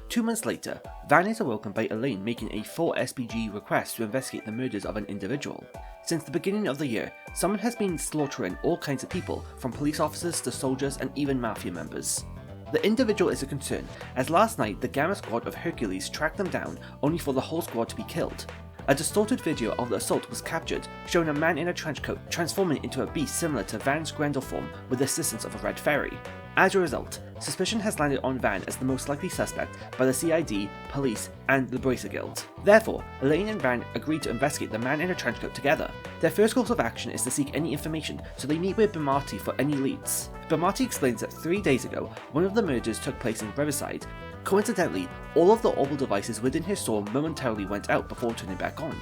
2 months later, Van is awoken by Elaine making a full SPG request to investigate the murders of an individual. Since the beginning of the year, someone has been slaughtering all kinds of people, from police officers to soldiers and even mafia members. The individual is a concern, as last night the Gamma squad of Hercules tracked them down only for the whole squad to be killed. A distorted video of the assault was captured, showing a man in a trench coat transforming into a beast similar to Van's Grendel form with the assistance of a red fairy. As a result, suspicion has landed on Van as the most likely suspect by the CID, police, and the Bracer Guild. Therefore, Elaine and Van agree to investigate the man in a trench coat together. Their first course of action is to seek any information, so they meet with Bamati for any leads. Bamati explains that 3 days ago, one of the murders took place in Riverside. Coincidentally, all of the orbital devices within his store momentarily went out before turning back on.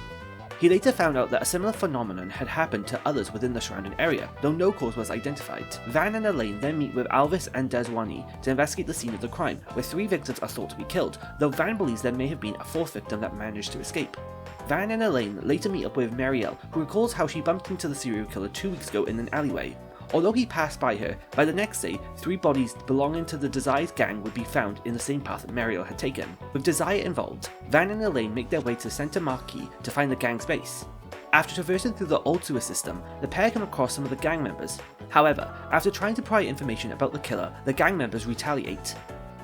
He later found out that a similar phenomenon had happened to others within the surrounding area, though no cause was identified. Van and Elaine then meet with Alvis and Deswani to investigate the scene of the crime, where 3 victims are thought to be killed, though Van believes there may have been a 4th victim that managed to escape. Van and Elaine later meet up with Marielle, who recalls how she bumped into the serial killer 2 weeks ago in an alleyway. Although he passed by her, by the next day, 3 bodies belonging to the Desire's gang would be found in the same path Marielle had taken. With Desire involved, Van and Elaine make their way to Center Marquis to find the gang's base. After traversing through the old sewer system, the pair come across some of the gang members. However, after trying to pry information about the killer, the gang members retaliate.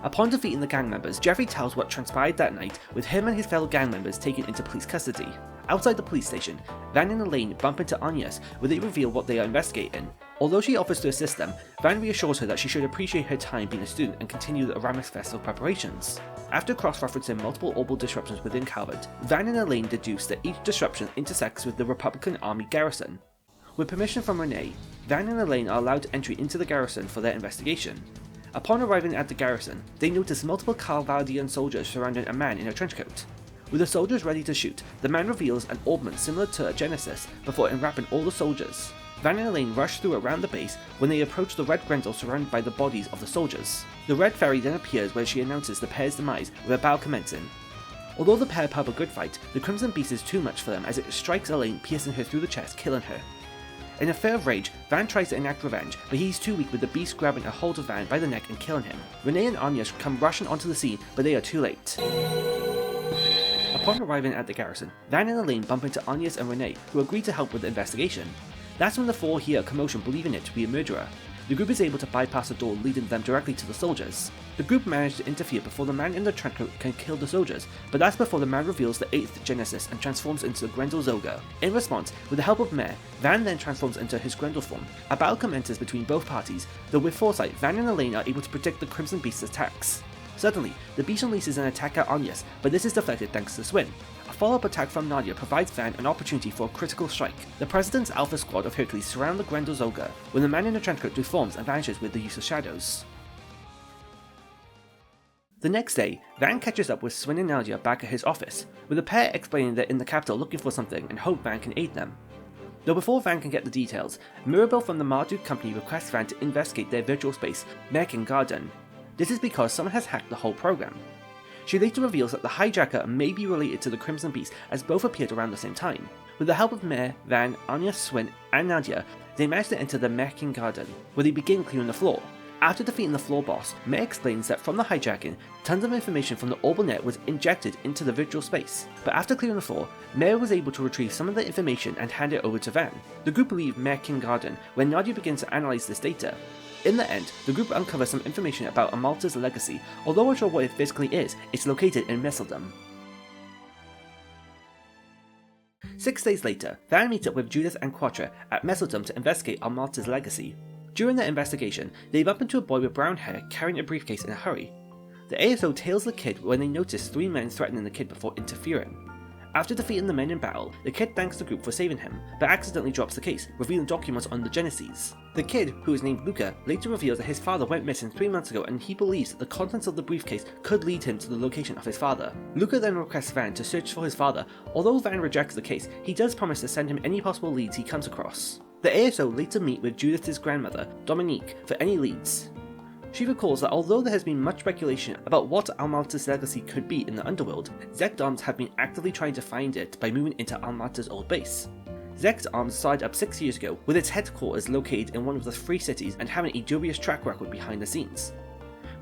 Upon defeating the gang members, Jeffrey tells what transpired that night, with him and his fellow gang members taken into police custody. Outside the police station, Van and Elaine bump into Agnes, where they reveal what they are investigating. Although she offers to assist them, Van reassures her that she should appreciate her time being a student and continue the Aramis Festival preparations. After cross-referencing multiple orbital disruptions within Calvert, Van and Elaine deduce that each disruption intersects with the Republican Army garrison. With permission from Renee, Van and Elaine are allowed entry into the garrison for their investigation. Upon arriving at the garrison, they notice multiple Calvardian soldiers surrounding a man in a trench coat. With the soldiers ready to shoot, the man reveals an orbment similar to a Genesis before enwrapping all the soldiers. Van and Elaine rush through around the base when they approach the Red Grendel surrounded by the bodies of the soldiers. The Red Fairy then appears where she announces the pair's demise with a battle commencing. Although the pair pub a good fight, the Crimson Beast is too much for them as it strikes Elaine, piercing her through the chest, killing her. In a fit of rage, Van tries to enact revenge, but he's too weak with the beast grabbing a hold of Van by the neck and killing him. Renee and Agnes come rushing onto the scene, but they are too late. Upon arriving at the garrison, Van and Elaine bump into Agnes and Renee, who agree to help with the investigation. That's when the 4 hear a commotion believing it to be a murderer. The group is able to bypass the door leading them directly to the soldiers. The group manage to interfere before the man in the trench coat can kill the soldiers, but that's before the man reveals the 8th Genesis and transforms into the Grendel Zoga. In response, with the help of Mare, Van then transforms into his Grendel form. A battle commences between both parties, though with foresight, Van and Elaine are able to predict the Crimson Beast's attacks. Suddenly, the beast unleashes an attack at Agnes, but this is deflected thanks to Swin. A follow-up attack from Nadia provides Van an opportunity for a critical strike. The President's Alpha Squad of Hercules surround the Grendel Zoga, when the man in the trench coat deforms and vanishes with the use of shadows. The next day, Van catches up with Swin and Nadia back at his office, with the pair explaining they're in the capital looking for something and hope Van can aid them. Though before Van can get the details, Mirabelle from the Marduk company requests Van to investigate their virtual space, Merkin Garden. This is because someone has hacked the whole program. She later reveals that the hijacker may be related to the Crimson Beast, as both appeared around the same time. With the help of Mare, Van, Anya, Swin, and Nadia, they manage to enter the Merkin Garden, where they begin clearing the floor. After defeating the floor boss, Mare explains that from the hijacking, tons of information from the Orbital Net was injected into the virtual space. But after clearing the floor, Mare was able to retrieve some of the information and hand it over to Van. The group leave Merkin Garden, where Nadia begins to analyze this data. In the end, the group uncovers some information about Almata's legacy. Although unsure what it physically is, it's located in Mistledom. 6 days later, Van meets up with Judith and Quattro at Mistledom to investigate Almata's legacy. During their investigation, they bump into a boy with brown hair carrying a briefcase in a hurry. The ASO tails the kid when they notice 3 men threatening the kid before interfering. After defeating the men in battle, the kid thanks the group for saving him, but accidentally drops the case, revealing documents on the Genesis. The kid, who is named Luca, later reveals that his father went missing 3 months ago and he believes that the contents of the briefcase could lead him to the location of his father. Luca then requests Van to search for his father. Although Van rejects the case, he does promise to send him any possible leads he comes across. The ASO later meet with Judith's grandmother, Dominique, for any leads. She recalls that although there has been much speculation about what Almata's legacy could be in the underworld, Zect Arms have been actively trying to find it by moving into Almata's old base. Zect Arms started up 6 years ago, with its headquarters located in one of the 3 cities and having a dubious track record behind the scenes.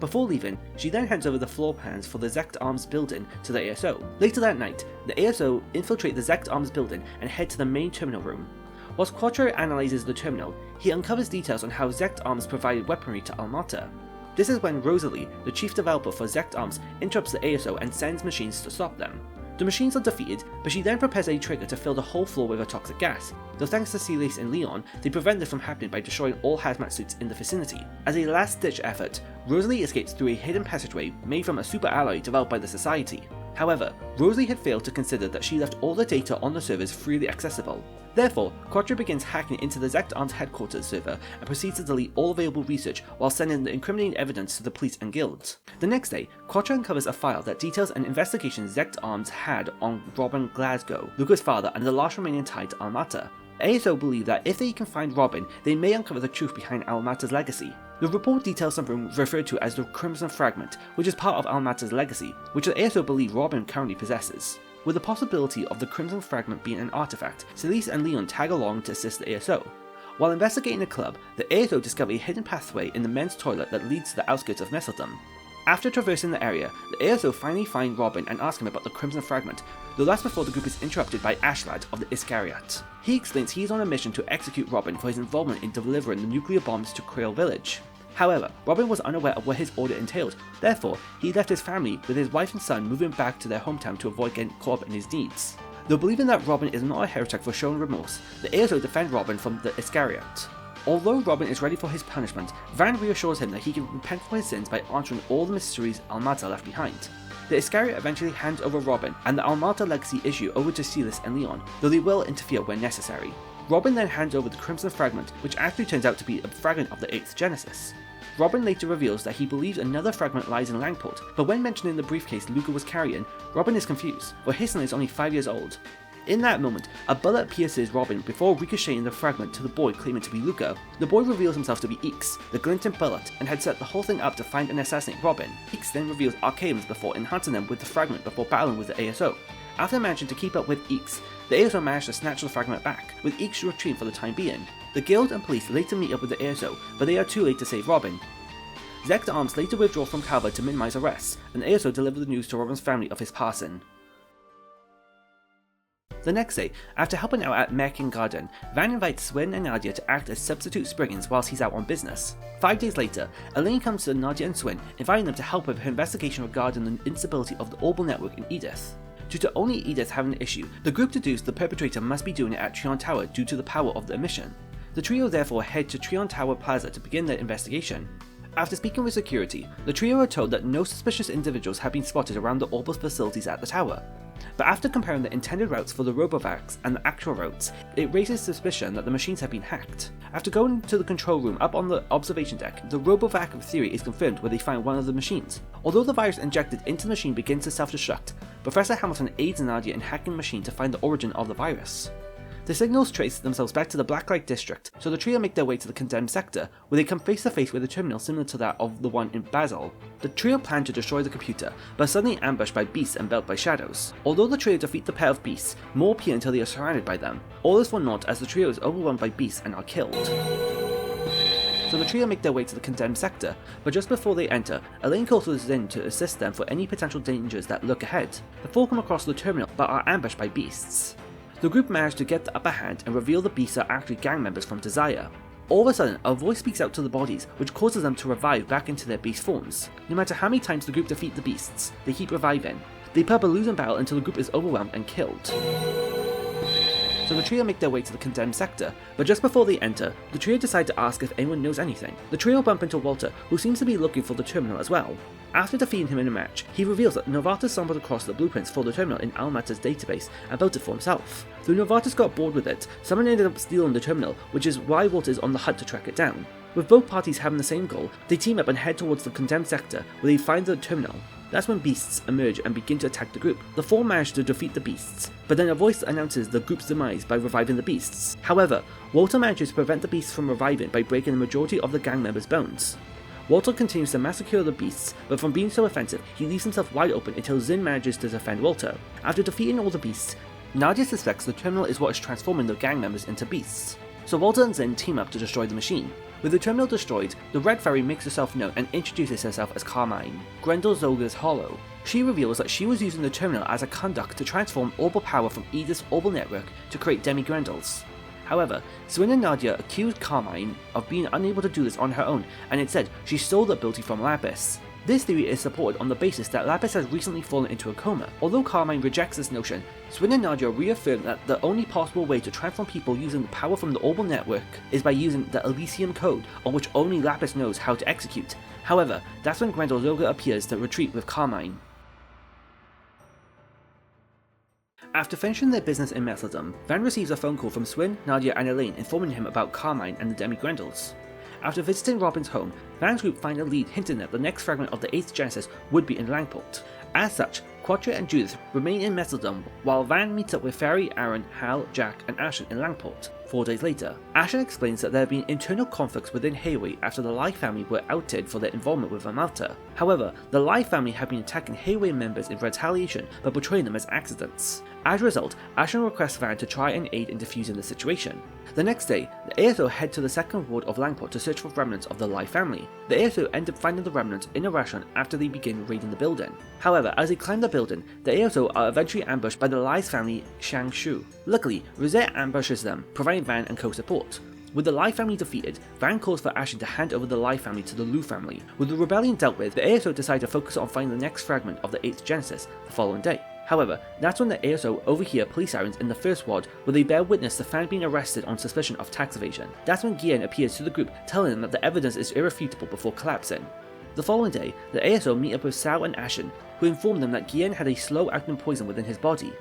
Before leaving, she then hands over the floor plans for the Zect Arms building to the ASO. Later that night, the ASO infiltrate the Zect Arms building and head to the main terminal room. Whilst Quattro analyzes the terminal, he uncovers details on how Zect Arms provided weaponry to Almata. This is when Rosalie, the chief developer for Zect Arms, interrupts the ASO and sends machines to stop them. The machines are defeated, but she then prepares a trigger to fill the whole floor with a toxic gas, though thanks to Celeste and Leon, they prevent this from happening by destroying all hazmat suits in the vicinity. As a last-ditch effort, Rosalie escapes through a hidden passageway made from a super alloy developed by the Society. However, Rosalie had failed to consider that she left all the data on the servers freely accessible. Therefore, Quattro begins hacking into the Zect Arms headquarters server and proceeds to delete all available research while sending the incriminating evidence to the police and guilds. The next day, Quattro uncovers a file that details an investigation Zect Arms had on Robin Glasgow, Luca's father and the last remaining tie to Almata. ASO believe that if they can find Robin, they may uncover the truth behind Almata's legacy. The report details something referred to as the Crimson Fragment, which is part of Almata's legacy, which the ASO believe Robin currently possesses. With the possibility of the Crimson Fragment being an artifact, Celeste and Leon tag along to assist the ASO. While investigating the club, the ASO discover a hidden pathway in the men's toilet that leads to the outskirts of Messeldom. After traversing the area, the ASO finally find Robin and ask him about the Crimson Fragment, though that's before the group is interrupted by Ashlad of the Iscariat. He explains he is on a mission to execute Robin for his involvement in delivering the nuclear bombs to Creole Village. However, Robin was unaware of what his order entailed, therefore he left his family with his wife and son moving back to their hometown to avoid getting caught up in his deeds. Though believing that Robin is not a heretic for showing remorse, the ASO defend Robin from the Iscariat. Although Robin is ready for his punishment, Van reassures him that he can repent for his sins by answering all the mysteries Almata left behind. The Iscariat eventually hands over Robin and the Almata legacy issue over to Celeste and Leon, though they will interfere when necessary. Robin then hands over the Crimson Fragment, which actually turns out to be a fragment of the 8th Genesis. Robin later reveals that he believes another fragment lies in Langport, but when mentioning the briefcase Luca was carrying, Robin is confused, for his son is only 5 years old. In that moment, a bullet pierces Robin before ricocheting the fragment to the boy claiming to be Luca. The boy reveals himself to be Eeks, the glinting bullet, and had set the whole thing up to find and assassinate Robin. Eeks then reveals arcanes before enhancing them with the fragment before battling with the ASO. After managing to keep up with Eeks, the ASO managed to snatch the fragment back, with Eeks retreating for the time being. The guild and police later meet up with the ASO, but they are too late to save Robin. Zect Arms later withdraw from cover to minimize arrests, and ASO deliver the news to Robin's family of his passing. The next day, after helping out at Merkin Garden, Van invites Swin and Nadia to act as substitute Spriggans whilst he's out on business. 5 days later, Elaine comes to Nadia and Swin, inviting them to help with her investigation regarding the instability of the Orbital network in Edith. Due to only Edith having an issue, the group deduced the perpetrator must be doing it at Trion Tower due to the power of the emission. The trio therefore head to Trion Tower Plaza to begin their investigation. After speaking with security, the trio are told that no suspicious individuals have been spotted around the orbital facilities at the tower. But after comparing the intended routes for the Robovacs and the actual routes, it raises suspicion that the machines have been hacked. After going to the control room up on the observation deck, the Robovac theory is confirmed where they find one of the machines. Although the virus injected into the machine begins to self-destruct, Professor Hamilton aids Nadia in hacking the machine to find the origin of the virus. The signals trace themselves back to the Blacklight District, so the trio make their way to the condemned sector, where they come face to face with a terminal similar to that of the one in Basel. The trio plan to destroy the computer, but suddenly ambushed by beasts and enveloped by shadows. Although the trio defeat the pair of beasts, more appear until they are surrounded by them. All is for naught as the trio is overwhelmed by beasts and are killed. So the trio make their way to the condemned sector, but just before they enter, Elaine calls in to assist them for any potential dangers that lurk ahead. The four come across the terminal but are ambushed by beasts. The group manage to get the upper hand and reveal the beasts are actually gang members from Desire. All of a sudden, a voice speaks out to the bodies, which causes them to revive back into their beast forms. No matter how many times the group defeat the beasts, they keep reviving. They put up a losing battle until the group is overwhelmed and killed. So the trio make their way to the condemned sector, but just before they enter, the trio decide to ask if anyone knows anything. The trio bump into Walter, who seems to be looking for the terminal as well. After defeating him in a match, he reveals that Novartis stumbled across the blueprints for the terminal in Almata's database and built it for himself. Though Novartis got bored with it, someone ended up stealing the terminal, which is why Walter is on the hunt to track it down. With both parties having the same goal, they team up and head towards the condemned sector, where they find the terminal. That's when beasts emerge and begin to attack the group. The four manage to defeat the beasts, but then a voice announces the group's demise by reviving the beasts. However, Walter manages to prevent the beasts from reviving by breaking the majority of the gang members' bones. Walter continues to massacre the beasts, but from being so offensive, he leaves himself wide open until Zin manages to defend Walter. After defeating all the beasts, Nadia suspects the terminal is what is transforming the gang members into beasts. So Walter and Zin team up to destroy the machine. With the terminal destroyed, the Red Fairy makes herself known and introduces herself as Carmine, Grendel Zoga's Hollow. She reveals that she was using the terminal as a conduct to transform orbal power from Edith's orbal network to create demi-Grendels. However, Swin and Nadia accused Carmine of being unable to do this on her own, and instead she stole the ability from Lapis. This theory is supported on the basis that Lapis has recently fallen into a coma. Although Carmine rejects this notion, Swin and Nadia reaffirm that the only possible way to transform people using the power from the orbal network is by using the Elysium code, on which only Lapis knows how to execute. However, that's when Grendel Zoga appears to retreat with Carmine. After finishing their business in Metaldom, Van receives a phone call from Swin, Nadia and Elaine informing him about Carmine and the demi-Grendels. After visiting Robin's home, Van's group find a lead hinting that the next fragment of the 8th Genesis would be in Langport. As such, Quattro and Judith remain in Metaldom while Van meets up with Ferry, Aaron, Hal, Jack and Ashen in Langport. 4 days later, Ashen explains that there have been internal conflicts within Hayway after the Lai family were outed for their involvement with Almata. However, the Lai family have been attacking Hayway members in retaliation but portraying them as accidents. As a result, Ashen requests Van to try and aid in defusing the situation. The next day, the ASO head to the second ward of Langport to search for remnants of the Lai family. The ASO end up finding the remnants in a restaurant after they begin raiding the building. However, as they climb the building, the ASO are eventually ambushed by the Lai's family Shang Shu. Luckily, Rosette ambushes them, providing Van and co-support. With the Lai family defeated, Van calls for Ashen to hand over the Lai family to the Lu family. With the rebellion dealt with, the ASO decide to focus on finding the next fragment of the 8th Genesis the following day. However, that's when the ASO overhear police sirens in the first ward where they bear witness to Fan being arrested on suspicion of tax evasion. That's when Guillen appears to the group, telling them that the evidence is irrefutable before collapsing. The following day, the ASO meet up with Sao and Ashen, who inform them that Guillen had a slow-acting poison within his body.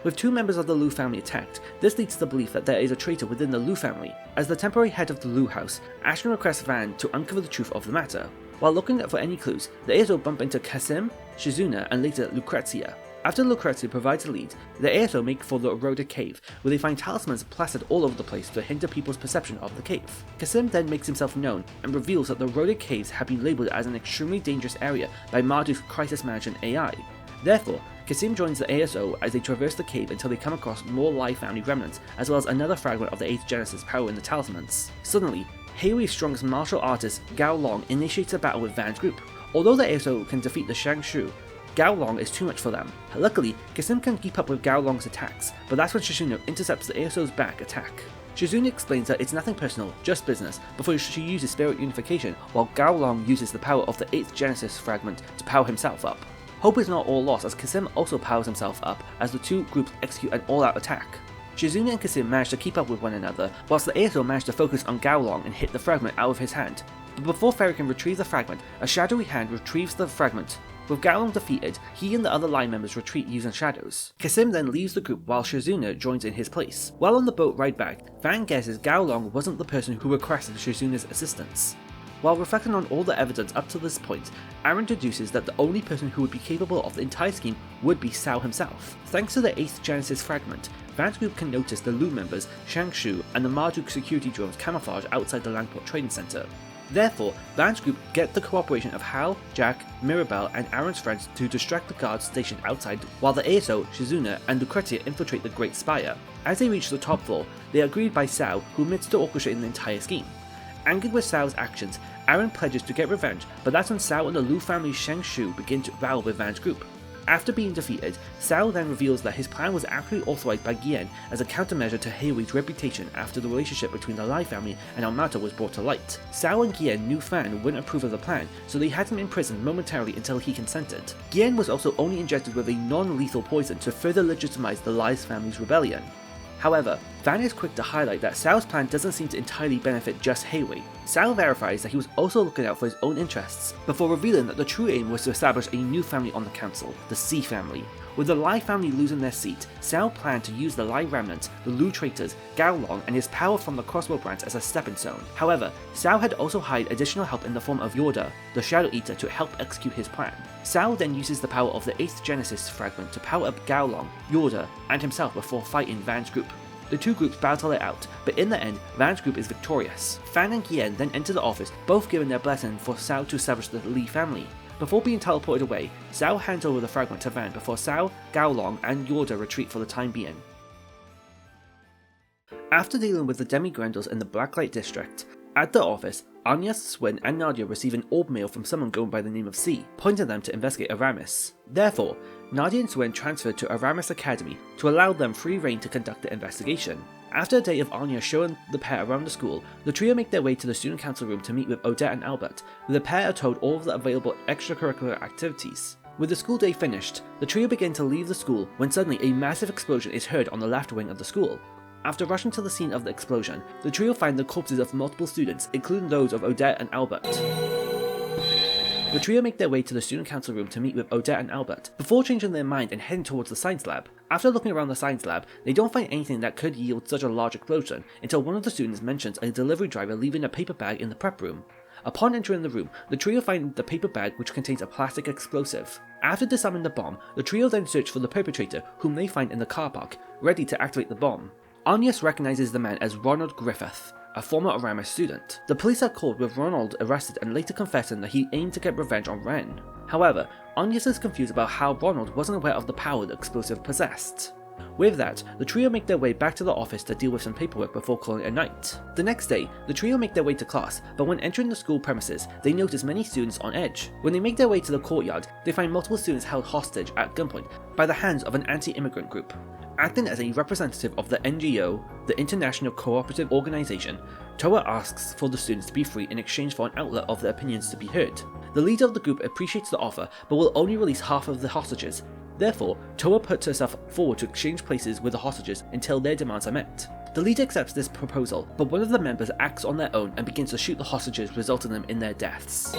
With 2 members of the Lu family attacked, this leads to the belief that there is a traitor within the Lu family. As the temporary head of the Lu house, Ashen requests Van to uncover the truth of the matter. While looking for any clues, the ASO bump into Kasim, Shizuna and later Lucrezia. After Lucrezia provides a lead, the ASO make for the eroded cave, where they find talismans plastered all over the place to hinder people's perception of the cave. Kasim then makes himself known and reveals that the eroded caves have been labelled as an extremely dangerous area by Marduk's crisis management AI. Therefore, Kasim joins the ASO as they traverse the cave until they come across more Lai family remnants, as well as another fragment of the 8th Genesis powering the talismans. Suddenly, Hayway's strongest martial artist, Gao Long, initiates a battle with Van's group. Although the ASO can defeat the Shang Shu, Gao Long is too much for them. Luckily, Kasim can keep up with Gao Long's attacks, but that's when Shizuna intercepts the ASO's back attack. Shizuna explains that it's nothing personal, just business, before she uses spirit unification, while Gao Long uses the power of the 8th Genesis fragment to power himself up. Hope is not all lost as Kasim also powers himself up as the 2 groups execute an all-out attack. Shizuna and Kasim manage to keep up with one another, whilst the ASO manage to focus on Gao Long and hit the fragment out of his hand. But before Ferry can retrieve the fragment, a shadowy hand retrieves the fragment. With Gao Long defeated, he and the other Lai members retreat using shadows. Kasim then leaves the group while Shizuna joins in his place. While on the boat ride back, Van guesses Gao Long wasn't the person who requested Shizuna's assistance. While reflecting on all the evidence up to this point, Aaron deduces that the only person who would be capable of the entire scheme would be Sao himself. Thanks to the 8th Genesis fragment, Van's group can notice the Lu members, Shang Shu and the Marduk security drones camouflage outside the Langport Trading Center. Therefore, Van's group get the cooperation of Hal, Jack, Mirabelle and Aaron's friends to distract the guards stationed outside, while the ASO, Shizuna and Lucrezia infiltrate the Great Spire. As they reach the top floor, they are greeted by Sao, who admits to orchestrating the entire scheme. Angered with Sao's actions, Aaron pledges to get revenge, but that's when Sao and the Lu family's Shang Shu begin to battle with Van's group. After being defeated, Sao then reveals that his plan was actually authorized by Guillen as a countermeasure to Hayway's reputation after the relationship between the Lai family and Almata was brought to light. Sao and Guillen knew Fan wouldn't approve of the plan, so they had him imprisoned momentarily until he consented. Guillen was also only injected with a non-lethal poison to further legitimize the Lai's family's rebellion. However, Van is quick to highlight that Sao's plan doesn't seem to entirely benefit just Hayway. Sao verifies that he was also looking out for his own interests, before revealing that the true aim was to establish a new family on the council, the C family. With the Lai family losing their seat, Sao planned to use the Lai remnants, the Lu traitors, Gao Long and his power from the crossbow branch as a stepping stone. However, Sao had also hired additional help in the form of Yorda, the Shadow Eater, to help execute his plan. Sao then uses the power of the 8th Genesis fragment to power up Gao Long, Yorda, and himself before fighting Van's group. The two groups battle it out, but in the end, Van's group is victorious. Fan and Guillen then enter the office, both giving their blessing for Sao to establish the Li family. Before being teleported away, Sao hands over the fragment to Van before Sao, Gao Long, and Yorda retreat for the time being. After dealing with the demi-Grendels in the Blacklight district, At the office, Agnes, Swin, and Nadia receive an orb mail from someone going by the name of C, pointing them to investigate Aramis. Therefore, Nadia and Swin transferred to Aramis Academy to allow them free rein to conduct the investigation. After a day of Anya showing the pair around the school, the trio make their way to the student council room to meet with Odette and Albert, where the pair are told all of the available extracurricular activities. With the school day finished, the trio begin to leave the school when suddenly a massive explosion is heard on the left wing of the school. After rushing to the scene of the explosion, the trio find the corpses of multiple students, including those of Odette and Albert. The trio make their way to the student council room to meet with Odette and Albert, before changing their mind and heading towards the science lab. After looking around the science lab, they don't find anything that could yield such a large explosion until one of the students mentions a delivery driver leaving a paper bag in the prep room. Upon entering the room, the trio find the paper bag which contains a plastic explosive. After disarming the bomb, the trio then search for the perpetrator, whom they find in the car park, ready to activate the bomb. Agnes recognizes the man as Ronald Griffith, a former Aramis student. The police are called with Ronald arrested and later confessing that he aimed to get revenge on Ren. However, Agnes is confused about how Ronald wasn't aware of the power the explosive possessed. With that, the trio make their way back to the office to deal with some paperwork before calling it a night. The next day, the trio make their way to class, but when entering the school premises, they notice many students on edge. When they make their way to the courtyard, they find multiple students held hostage at gunpoint by the hands of an anti-immigrant group. Acting as a representative of the NGO, the International Cooperative Organization, Toa asks for the students to be free in exchange for an outlet of their opinions to be heard. The leader of the group appreciates the offer, but will only release half of the hostages. Therefore, Toa puts herself forward to exchange places with the hostages until their demands are met. The leader accepts this proposal, but one of the members acts on their own and begins to shoot the hostages, resulting them in their deaths.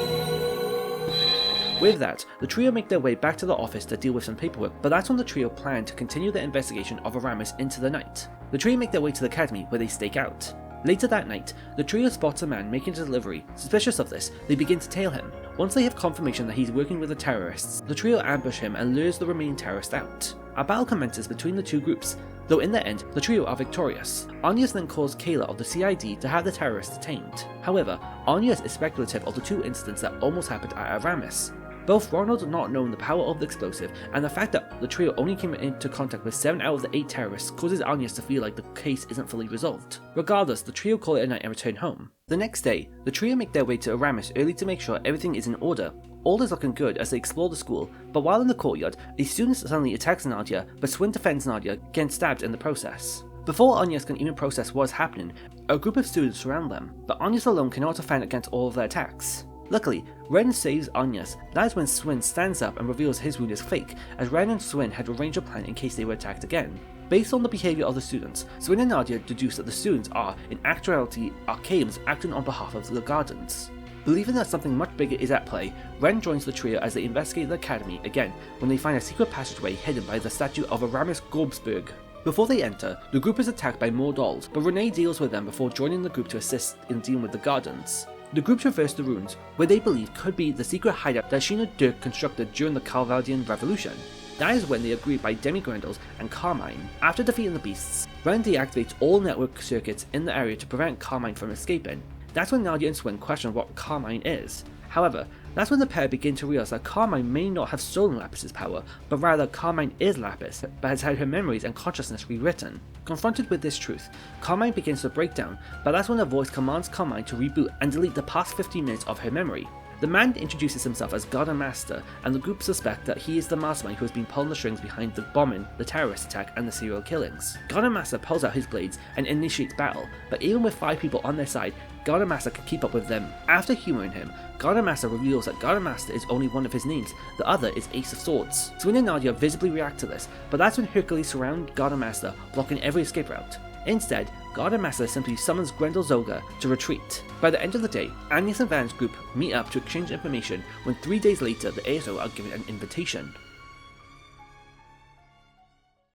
With that, the trio make their way back to the office to deal with some paperwork, but that's when the trio plan to continue their investigation of Aramis into the night. The trio make their way to the academy where they stake out. Later that night, the trio spots a man making a delivery. Suspicious of this, they begin to tail him. Once they have confirmation that he's working with the terrorists, the trio ambush him and lures the remaining terrorists out. A battle commences between the two groups, though in the end, the trio are victorious. Agnes then calls Kayla of the CID to have the terrorists detained. However, Agnes is speculative of the two incidents that almost happened at Aramis. Both Ronald not knowing the power of the explosive and the fact that the trio only came into contact with 7 out of the 8 terrorists causes Agnes to feel like the case isn't fully resolved. Regardless, the trio call it a night and return home. The next day, the trio make their way to Aramis early to make sure everything is in order. All is looking good as they explore the school, but while in the courtyard, a student suddenly attacks Nadia, but Swin defends Nadia, getting stabbed in the process. Before Agnes can even process what's happening, a group of students surround them, but Agnes alone cannot defend against all of their attacks. Luckily, Ren saves Agnes. That is when Swin stands up and reveals his wound is fake, as Ren and Swin had arranged a plan in case they were attacked again. Based on the behaviour of the students, Swin and Nadia deduce that the students are, in actuality, Archaeans acting on behalf of the Gardens. Believing that something much bigger is at play, Ren joins the trio as they investigate the academy again when they find a secret passageway hidden by the statue of Aramis Gorbsberg. Before they enter, the group is attacked by more dolls, but Renee deals with them before joining the group to assist in dealing with the Gardens. The group traverse the ruins, where they believe could be the secret hideout that Sheena Dirk constructed during the Calvaldian Revolution. That is when they agree by Demi-Grendels and Carmine. After defeating the beasts, Ren deactivates all network circuits in the area to prevent Carmine from escaping. That's when Nadia and Swin question what Carmine is. However, that's when the pair begin to realize that Carmine may not have stolen Lapis's power, but rather Carmine is Lapis, but has had her memories and consciousness rewritten. Confronted with this truth, Carmine begins to break down, but that's when a voice commands Carmine to reboot and delete the past 15 minutes of her memory. The man introduces himself as Gardenmaster, and the group suspect that he is the mastermind who has been pulling the strings behind the bombing, the terrorist attack, and the serial killings. Gardenmaster pulls out his blades and initiates battle, but even with 5 people on their side, Gardenmaster can keep up with them. After humouring him, Gardenmaster reveals that Gardenmaster is only one of his names, the other is Ace of Swords. Swin and Nadia visibly react to this, but that's when Hercules surrounds Gardenmaster, blocking every escape route. Instead, Gardenmaster simply summons Grendel Zolga to retreat. By the end of the day, Agnes and Van's group meet up to exchange information when 3 days later the ASO are given an invitation.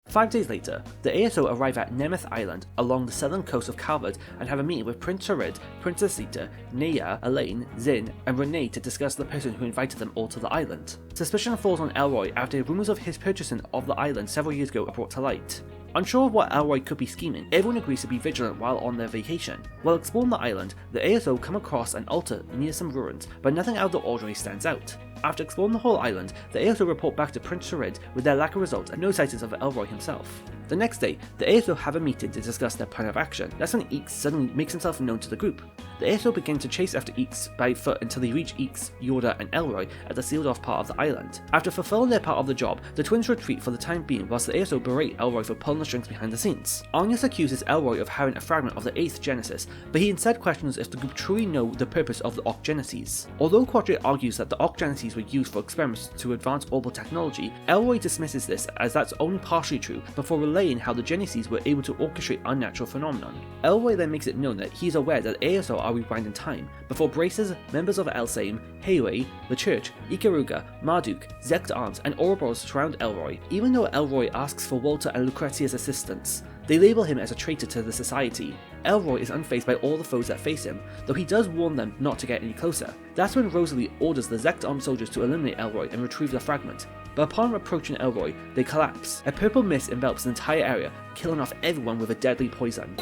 5 days later, the ASO arrive at Nemeth Island along the southern coast of Calvert and have a meeting with Prince Harid, Princess Zita, Nea, Elaine, Zin, and Renee to discuss the person who invited them all to the island. Suspicion falls on Elroy after rumours of his purchasing of the island several years ago are brought to light. Unsure of what Elroy could be scheming, everyone agrees to be vigilant while on their vacation. While exploring the island, the ASO come across an altar near some ruins, but nothing out of the ordinary stands out. After exploring the whole island, the ASO report back to Prince with their lack of results and no sightings of Elroy himself. The next day, the ASO have a meeting to discuss their plan of action. That's when Eeks suddenly makes himself known to the group. The ASO begin to chase after Eeks by foot until they reach Eeks, Yorda and Elroy at the sealed off part of the island. After fulfilling their part of the job, the twins retreat for the time being whilst the ASO berate Elroy for pulling the strings behind the scenes. Agnes accuses Elroy of having a fragment of the 8th Genesis, but he instead questions if the group truly know the purpose of the Oct Genesis. Although Quadri argues that the Oct Genesis were used for experiments to advance orbital technology, Elroy dismisses this as that's only partially true before relaying how the Genesis were able to orchestrate unnatural phenomenon. Elroy then makes it known that he is aware that ASO are rewinding time, before braces, members of Elsaim, Hayway, the Church, Ikaruga, Marduk, Zect Arms and Ouroboros surround Elroy. Even though Elroy asks for Walter and Lucrezia's assistance, they label him as a traitor to the society. Elroy is unfazed by all the foes that face him, though he does warn them not to get any closer. That's when Rosalie orders the Zect armed soldiers to eliminate Elroy and retrieve the fragment, but upon approaching Elroy, they collapse. A purple mist envelops the entire area, killing off everyone with a deadly poison.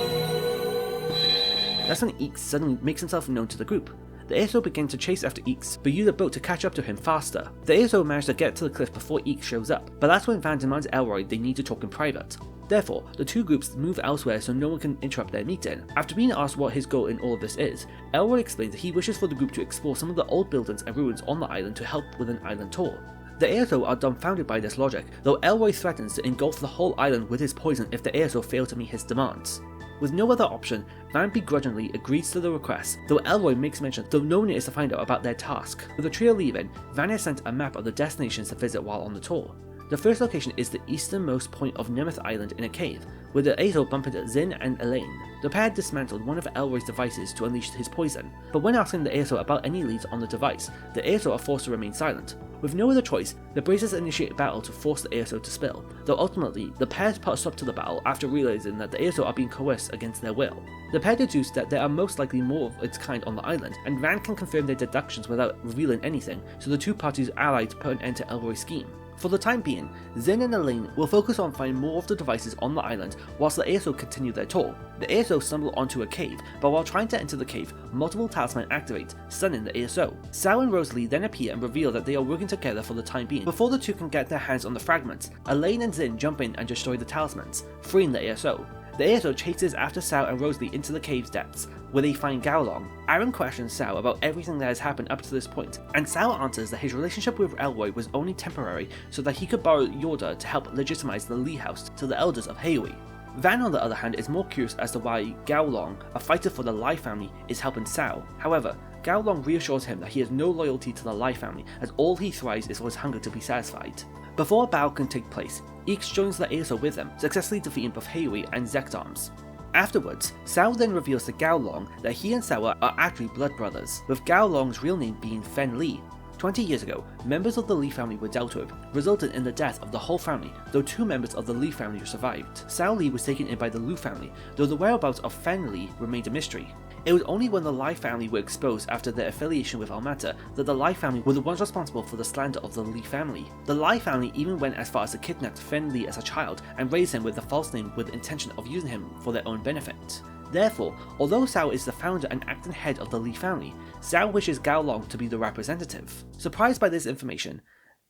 That's when Eeks suddenly makes himself known to the group. The ASO begin to chase after Eeks, but use a boat to catch up to him faster. The ASO manage to get to the cliff before Eeks shows up, but that's when Van demands Elroy they need to talk in private. Therefore, the two groups move elsewhere so no one can interrupt their meeting. After being asked what his goal in all of this is, Elroy explains that he wishes for the group to explore some of the old buildings and ruins on the island to help with an island tour. The ASO are dumbfounded by this logic, though Elroy threatens to engulf the whole island with his poison if the ASO fail to meet his demands. With no other option, Van begrudgingly agrees to the request, though Elroy makes mention though no one is to find out about their task. With the trio leaving, Van is sent a map of the destinations to visit while on the tour. The first location is the easternmost point of Nemeth Island in a cave, where the ASO bump into Zin and Elaine. The pair dismantled one of Elroy's devices to unleash his poison, but when asking the ASO about any leads on the device, the ASO are forced to remain silent. With no other choice, the Braces initiate battle to force the ASO to spill, though ultimately, the pair put a stop to the battle after realizing that the ASO are being coerced against their will. The pair deduce that there are most likely more of its kind on the island, and Van can confirm their deductions without revealing anything, so the two parties ally to put an end to Elroy's scheme. For the time being, Zin and Elaine will focus on finding more of the devices on the island whilst the ASO continue their tour. The ASO stumble onto a cave, but while trying to enter the cave, multiple talismans activate, stunning the ASO. Sal and Rosalie then appear and reveal that they are working together for the time being. Before the two can get their hands on the fragments, Elaine and Zin jump in and destroy the talismans, freeing the ASO. The ASO chases after Sal and Rosalie into the cave's depths, where they find Gaolong. Aaron questions Sal about everything that has happened up to this point, and Sal answers that his relationship with Elroy was only temporary so that he could borrow Yorda to help legitimize the Lee House to the elders of Hayway. Van on the other hand is more curious as to why Gaolong, a fighter for the Lai family, is helping Sal. However, Gaolong reassures him that he has no loyalty to the Lai family as all he thrives is for his hunger to be satisfied. Before a battle can take place, Eeks joins the ASO with them, successfully defeating both Hayway and Zect Arms. Afterwards, Sal then reveals to Gaolong that he and Sal are actually blood brothers, with Gaolong's real name being Fen Li. 20 years ago, members of the Li family were dealt with, resulting in the death of the whole family, though 2 members of the Li family survived. Sal Li was taken in by the Lu family, though the whereabouts of Fen Li remained a mystery. It was only when the Lai family were exposed after their affiliation with Almata that the Lai family were the ones responsible for the slander of the Li family. The Lai family even went as far as to kidnap Fen Li as a child and raise him with the false name with the intention of using him for their own benefit. Therefore, although Sal is the founder and acting head of the Li family, Sal wishes Gaolong to be the representative. Surprised by this information,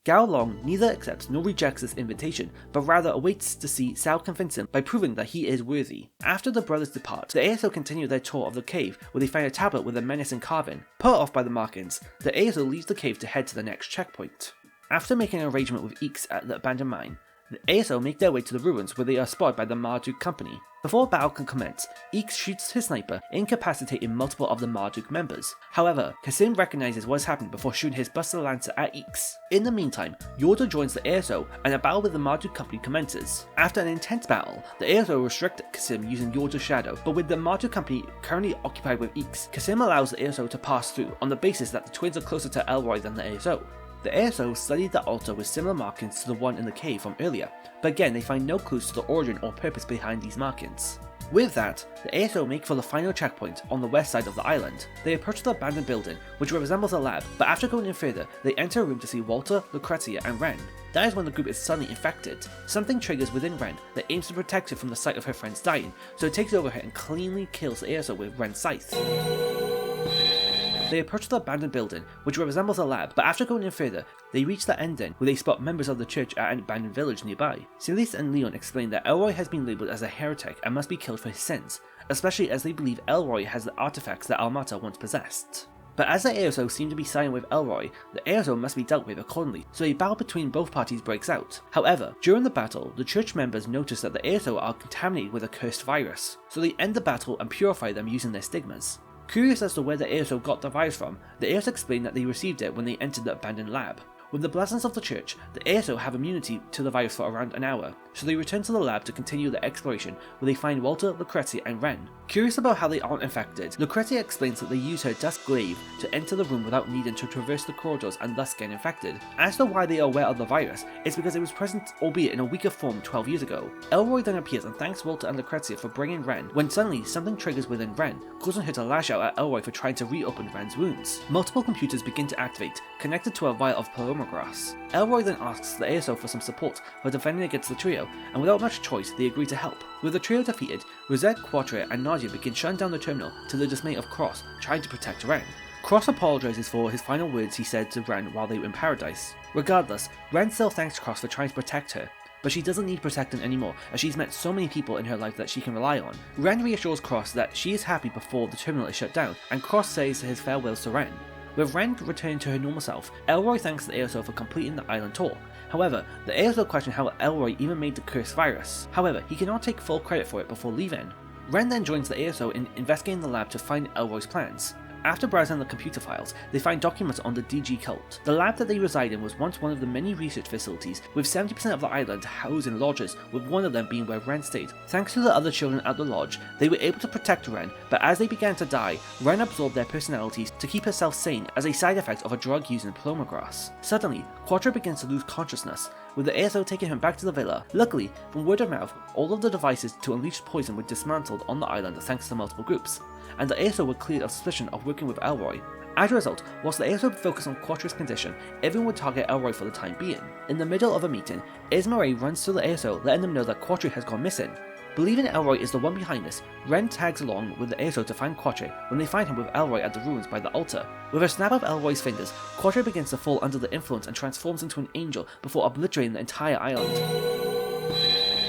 Gaolong neither accepts nor rejects this invitation, but rather awaits to see Sal convince him by proving that he is worthy. After the brothers depart, the ASO continue their tour of the cave where they find a tablet with a menacing carving. Put off by the markings, the ASO leaves the cave to head to the next checkpoint. After making an arrangement with Eeks at the abandoned mine, the ASO make their way to the ruins where they are spotted by the Marduk company. Before a battle can commence, Eeks shoots his sniper, incapacitating multiple of the Marduk members. However, Kasim recognizes what has happened before shooting his Buster Lancer at Eeks. In the meantime, Yorda joins the ASO and a battle with the Marduk company commences. After an intense battle, the ASO restrict Kasim using Yorda's shadow, but with the Marduk company currently occupied with Eeks, Kasim allows the ASO to pass through on the basis that the twins are closer to Elroy than the ASO. The ASO studied the altar with similar markings to the one in the cave from earlier, but again they find no clues to the origin or purpose behind these markings. With that, the ASO make for the final checkpoint on the west side of the island. They approach the abandoned building, which resembles a lab, but after going in further, they enter a room to see Walter, Lucrezia and Ren. That is when the group is suddenly infected. Something triggers within Ren that aims to protect her from the sight of her friends dying, so it takes over her and cleanly kills the ASO with Ren's scythe. They approach the abandoned building, which resembles a lab, but after going in further, they reach the ending where they spot members of the church at an abandoned village nearby. Celeste and Leon explain that Elroy has been labelled as a heretic and must be killed for his sins, especially as they believe Elroy has the artifacts that Almata once possessed. But as the ASO seem to be siding with Elroy, the ASO must be dealt with accordingly, so a battle between both parties breaks out. However, during the battle, the church members notice that the ASO are contaminated with a cursed virus, so they end the battle and purify them using their stigmas. Curious as to where the ASO got the virus from, the ASO explain that they received it when they entered the abandoned lab. With the blessings of the church, the ASO have immunity to the virus for around an hour, so they return to the lab to continue their exploration, where they find Walter, Lucrezia and Ren. Curious about how they aren't infected, Lucrezia explains that they use her dusk glaive to enter the room without needing to traverse the corridors and thus get infected. As to why they are aware of the virus, it's because it was present, albeit in a weaker form 12 years ago. Elroy then appears and thanks Walter and Lucrezia for bringing Ren, when suddenly something triggers within Ren, causing her to lash out at Elroy for trying to reopen Ren's wounds. Multiple computers begin to activate, connected to a vial of palomagrass. Elroy then asks the ASO for some support for defending against the trio, and without much choice, they agree to help. With the trio defeated, Rosette, Quatre, and Nadia begin shutting down the terminal to the dismay of Cross, trying to protect Ren. Cross apologizes for his final words he said to Ren while they were in paradise. Regardless, Ren still thanks Cross for trying to protect her, but she doesn't need protecting anymore as she's met so many people in her life that she can rely on. Ren reassures Cross that she is happy before the terminal is shut down, and Cross says his farewells to Ren. With Ren returning to her normal self, Elroy thanks the ASO for completing the island tour. However, the ASO questions how Elroy even made the cursed virus. However, he cannot take full credit for it before leaving. Ren then joins the ASO in investigating the lab to find Elroy's plans. After browsing the computer files, they find documents on the DG cult. The lab that they reside in was once one of the many research facilities, with 70% of the island housed in lodges, with one of them being where Ren stayed. Thanks to the other children at the lodge, they were able to protect Ren, but as they began to die, Ren absorbed their personalities to keep herself sane as a side effect of a drug using palomagrass. Suddenly, Quatre begins to lose consciousness, with the ASO taking him back to the villa. Luckily, from word of mouth, all of the devices to unleash poison were dismantled on the island thanks to multiple groups, and the ASO were cleared of suspicion of working with Elroy. As a result, whilst the ASO focused on Quatre's condition, everyone would target Elroy for the time being. In the middle of a meeting, Ismaray runs to the ASO, letting them know that Quatre has gone missing. Believing Elroy is the one behind this, Ren tags along with the ASO to find Quatre when they find him with Elroy at the ruins by the altar. With a snap of Elroy's fingers, Quatre begins to fall under the influence and transforms into an angel before obliterating the entire island.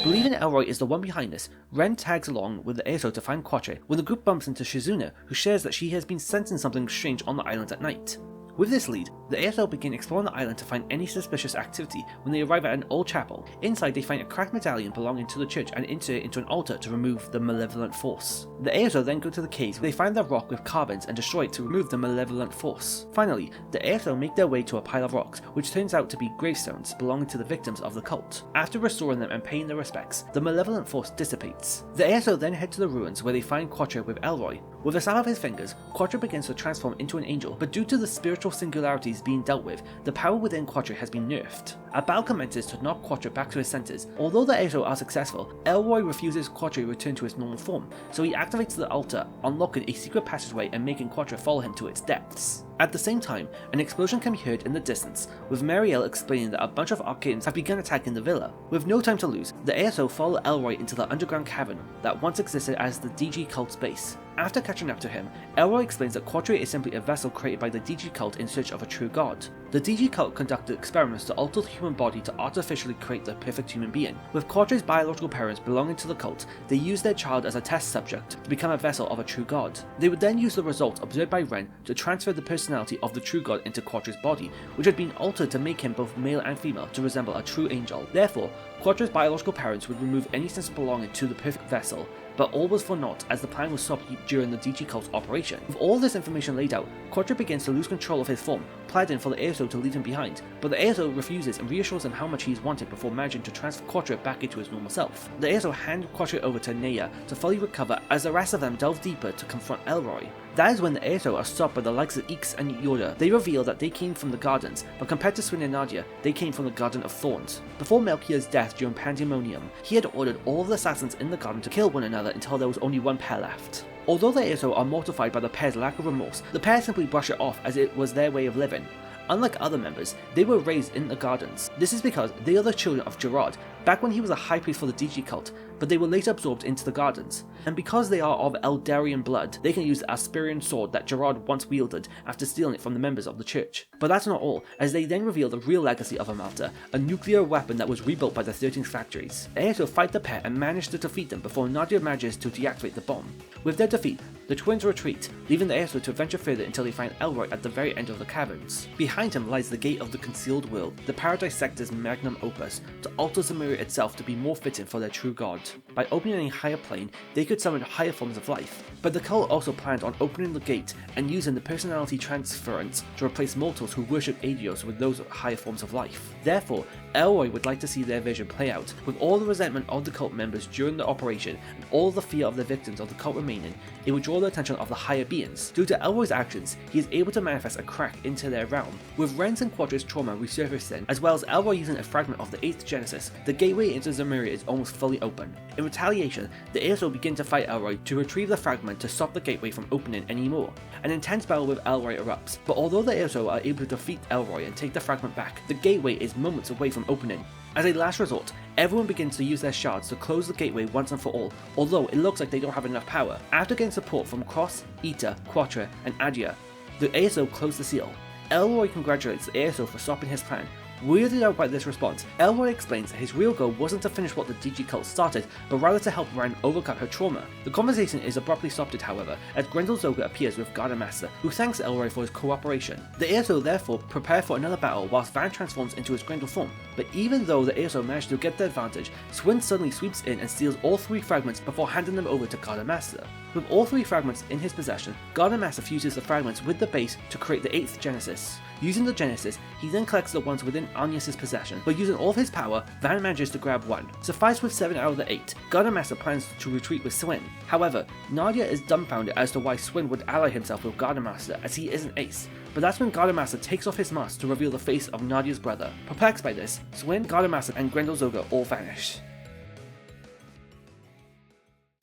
Believing Elroy is the one behind this, Ren tags along with the ASO to find Quatre when the group bumps into Shizuna, who shares that she has been sensing something strange on the island at night. With this lead, the ASO begin exploring the island to find any suspicious activity when they arrive at an old chapel. Inside they find a cracked medallion belonging to the church and insert it into an altar to remove the malevolent force. The ASO then go to the caves where they find the rock with carbons and destroy it to remove the malevolent force. Finally, the ASO make their way to a pile of rocks, which turns out to be gravestones belonging to the victims of the cult. After restoring them and paying their respects, the malevolent force dissipates. The ASO then head to the ruins where they find Quatre with Elroy. With a snap of his fingers, Quatre begins to transform into an angel, but due to the spiritual singularities being dealt with, the power within Quatre has been nerfed. A battle commences to knock Quatre back to his senses. Although the ASO are successful, Elroy refuses Quatre to return to his normal form, so he activates the altar, unlocking a secret passageway and making Quatre follow him to its depths. At the same time, an explosion can be heard in the distance, with Marielle explaining that a bunch of arcanes have begun attacking the villa. With no time to lose, the ASO follow Elroy into the underground cavern that once existed as the DG cult's base. After catching up to him, Elroy explains that Quatre is simply a vessel created by the DG cult in search of a true god. The DG cult conducted experiments to alter the human body to artificially create the perfect human being. With Quatre's biological parents belonging to the cult, they used their child as a test subject to become a vessel of a true god. They would then use the results observed by Ren to transfer the personality of the true god into Quatre's body, which had been altered to make him both male and female to resemble a true angel. Therefore, Quatre's biological parents would remove any sense of belonging to the perfect vessel, but all was for naught as the plan was stopped during the DG cult's operation. With all this information laid out, Quatre begins to lose control of his form, pleading for the ASO to leave him behind, but the ASO refuses and reassures him how much he is wanted before managing to transfer Quatre back into his normal self. The ASO hand Quatre over to Nea to fully recover as the rest of them delve deeper to confront Elroy. That is when the ASO are stopped by the likes of Ix and Yoda. They reveal that they came from the gardens, but compared to Swin and Nadia, they came from the Garden of Thorns. Before Melchior's death during Pandemonium, he had ordered all of the assassins in the garden to kill one another until there was only one pair left. Although the ASO are mortified by the pair's lack of remorse, the pair simply brush it off as it was their way of living. Unlike other members, they were raised in the gardens. This is because they are the children of Gerard, back when he was a high priest for the DG cult, but they were later absorbed into the gardens. And because they are of Eldarian blood, they can use the Asperian sword that Gerard once wielded after stealing it from the members of the church. But that's not all, as they then reveal the real legacy of Almata, a nuclear weapon that was rebuilt by the 13 factories. They also fight the pair and manage to defeat them before Nadia manages to deactivate the bomb. With their defeat, the twins retreat, leaving the Airso to venture further until they find Elroy at the very end of the caverns. Behind him lies the Gate of the Concealed World, the Paradise Sector's magnum opus, to alter Summarised itself to be more fitting for their true god. By opening a higher plane, they could summon higher forms of life, but the cult also planned on opening the gate and using the personality transference to replace mortals who worship Adios with those higher forms of life. Therefore, Elroy would like to see their vision play out, with all the resentment of the cult members during the operation and all the fear of the victims of the cult remaining. It would draw the attention of the higher beings. Due to Elroy's actions, he is able to manifest a crack into their realm, with Ren's and Quadra's trauma resurfacing, as well as Elroy using a fragment of the 8th Genesis. The gateway into Summarised is almost fully open. In retaliation, the Airso begin to fight Elroy to retrieve the fragment to stop the gateway from opening anymore. An intense battle with Elroy erupts, but although the Airso are able to defeat Elroy and take the fragment back, the gateway is moments away from opening. As a last resort, everyone begins to use their shards to close the gateway once and for all, although it looks like they don't have enough power. After getting support from Cross, Ita, Quatra, and Adia, the Airso close the seal. Elroy congratulates the Airso for stopping his plan. Weirded out by this response, Elroy explains that his real goal wasn't to finish what the DG cult started, but rather to help Ren overcome her trauma. The conversation is abruptly stopped, however, as Grendel Zoga appears with Gardenmaster, who thanks Elroy for his cooperation. The Airso therefore prepare for another battle whilst Van transforms into his Grendel form, but even though the Airso managed to get the advantage, Swin suddenly sweeps in and steals all 3 fragments before handing them over to Gardenmaster. With all 3 fragments in his possession, Gardenmaster fuses the fragments with the base to create the 8th Genesis. Using the Genesis, he then collects the ones within Agnes' possession, but using all of his power, Van manages to grab one. Sufficed with 7 out of the 8, Gardenmaster plans to retreat with Swin. However, Nadia is dumbfounded as to why Swin would ally himself with Gardenmaster, as he is an ace. But that's when Gardenmaster takes off his mask to reveal the face of Nadia's brother. Perplexed by this, Swin, Gardenmaster, and Grendel Zoga all vanish.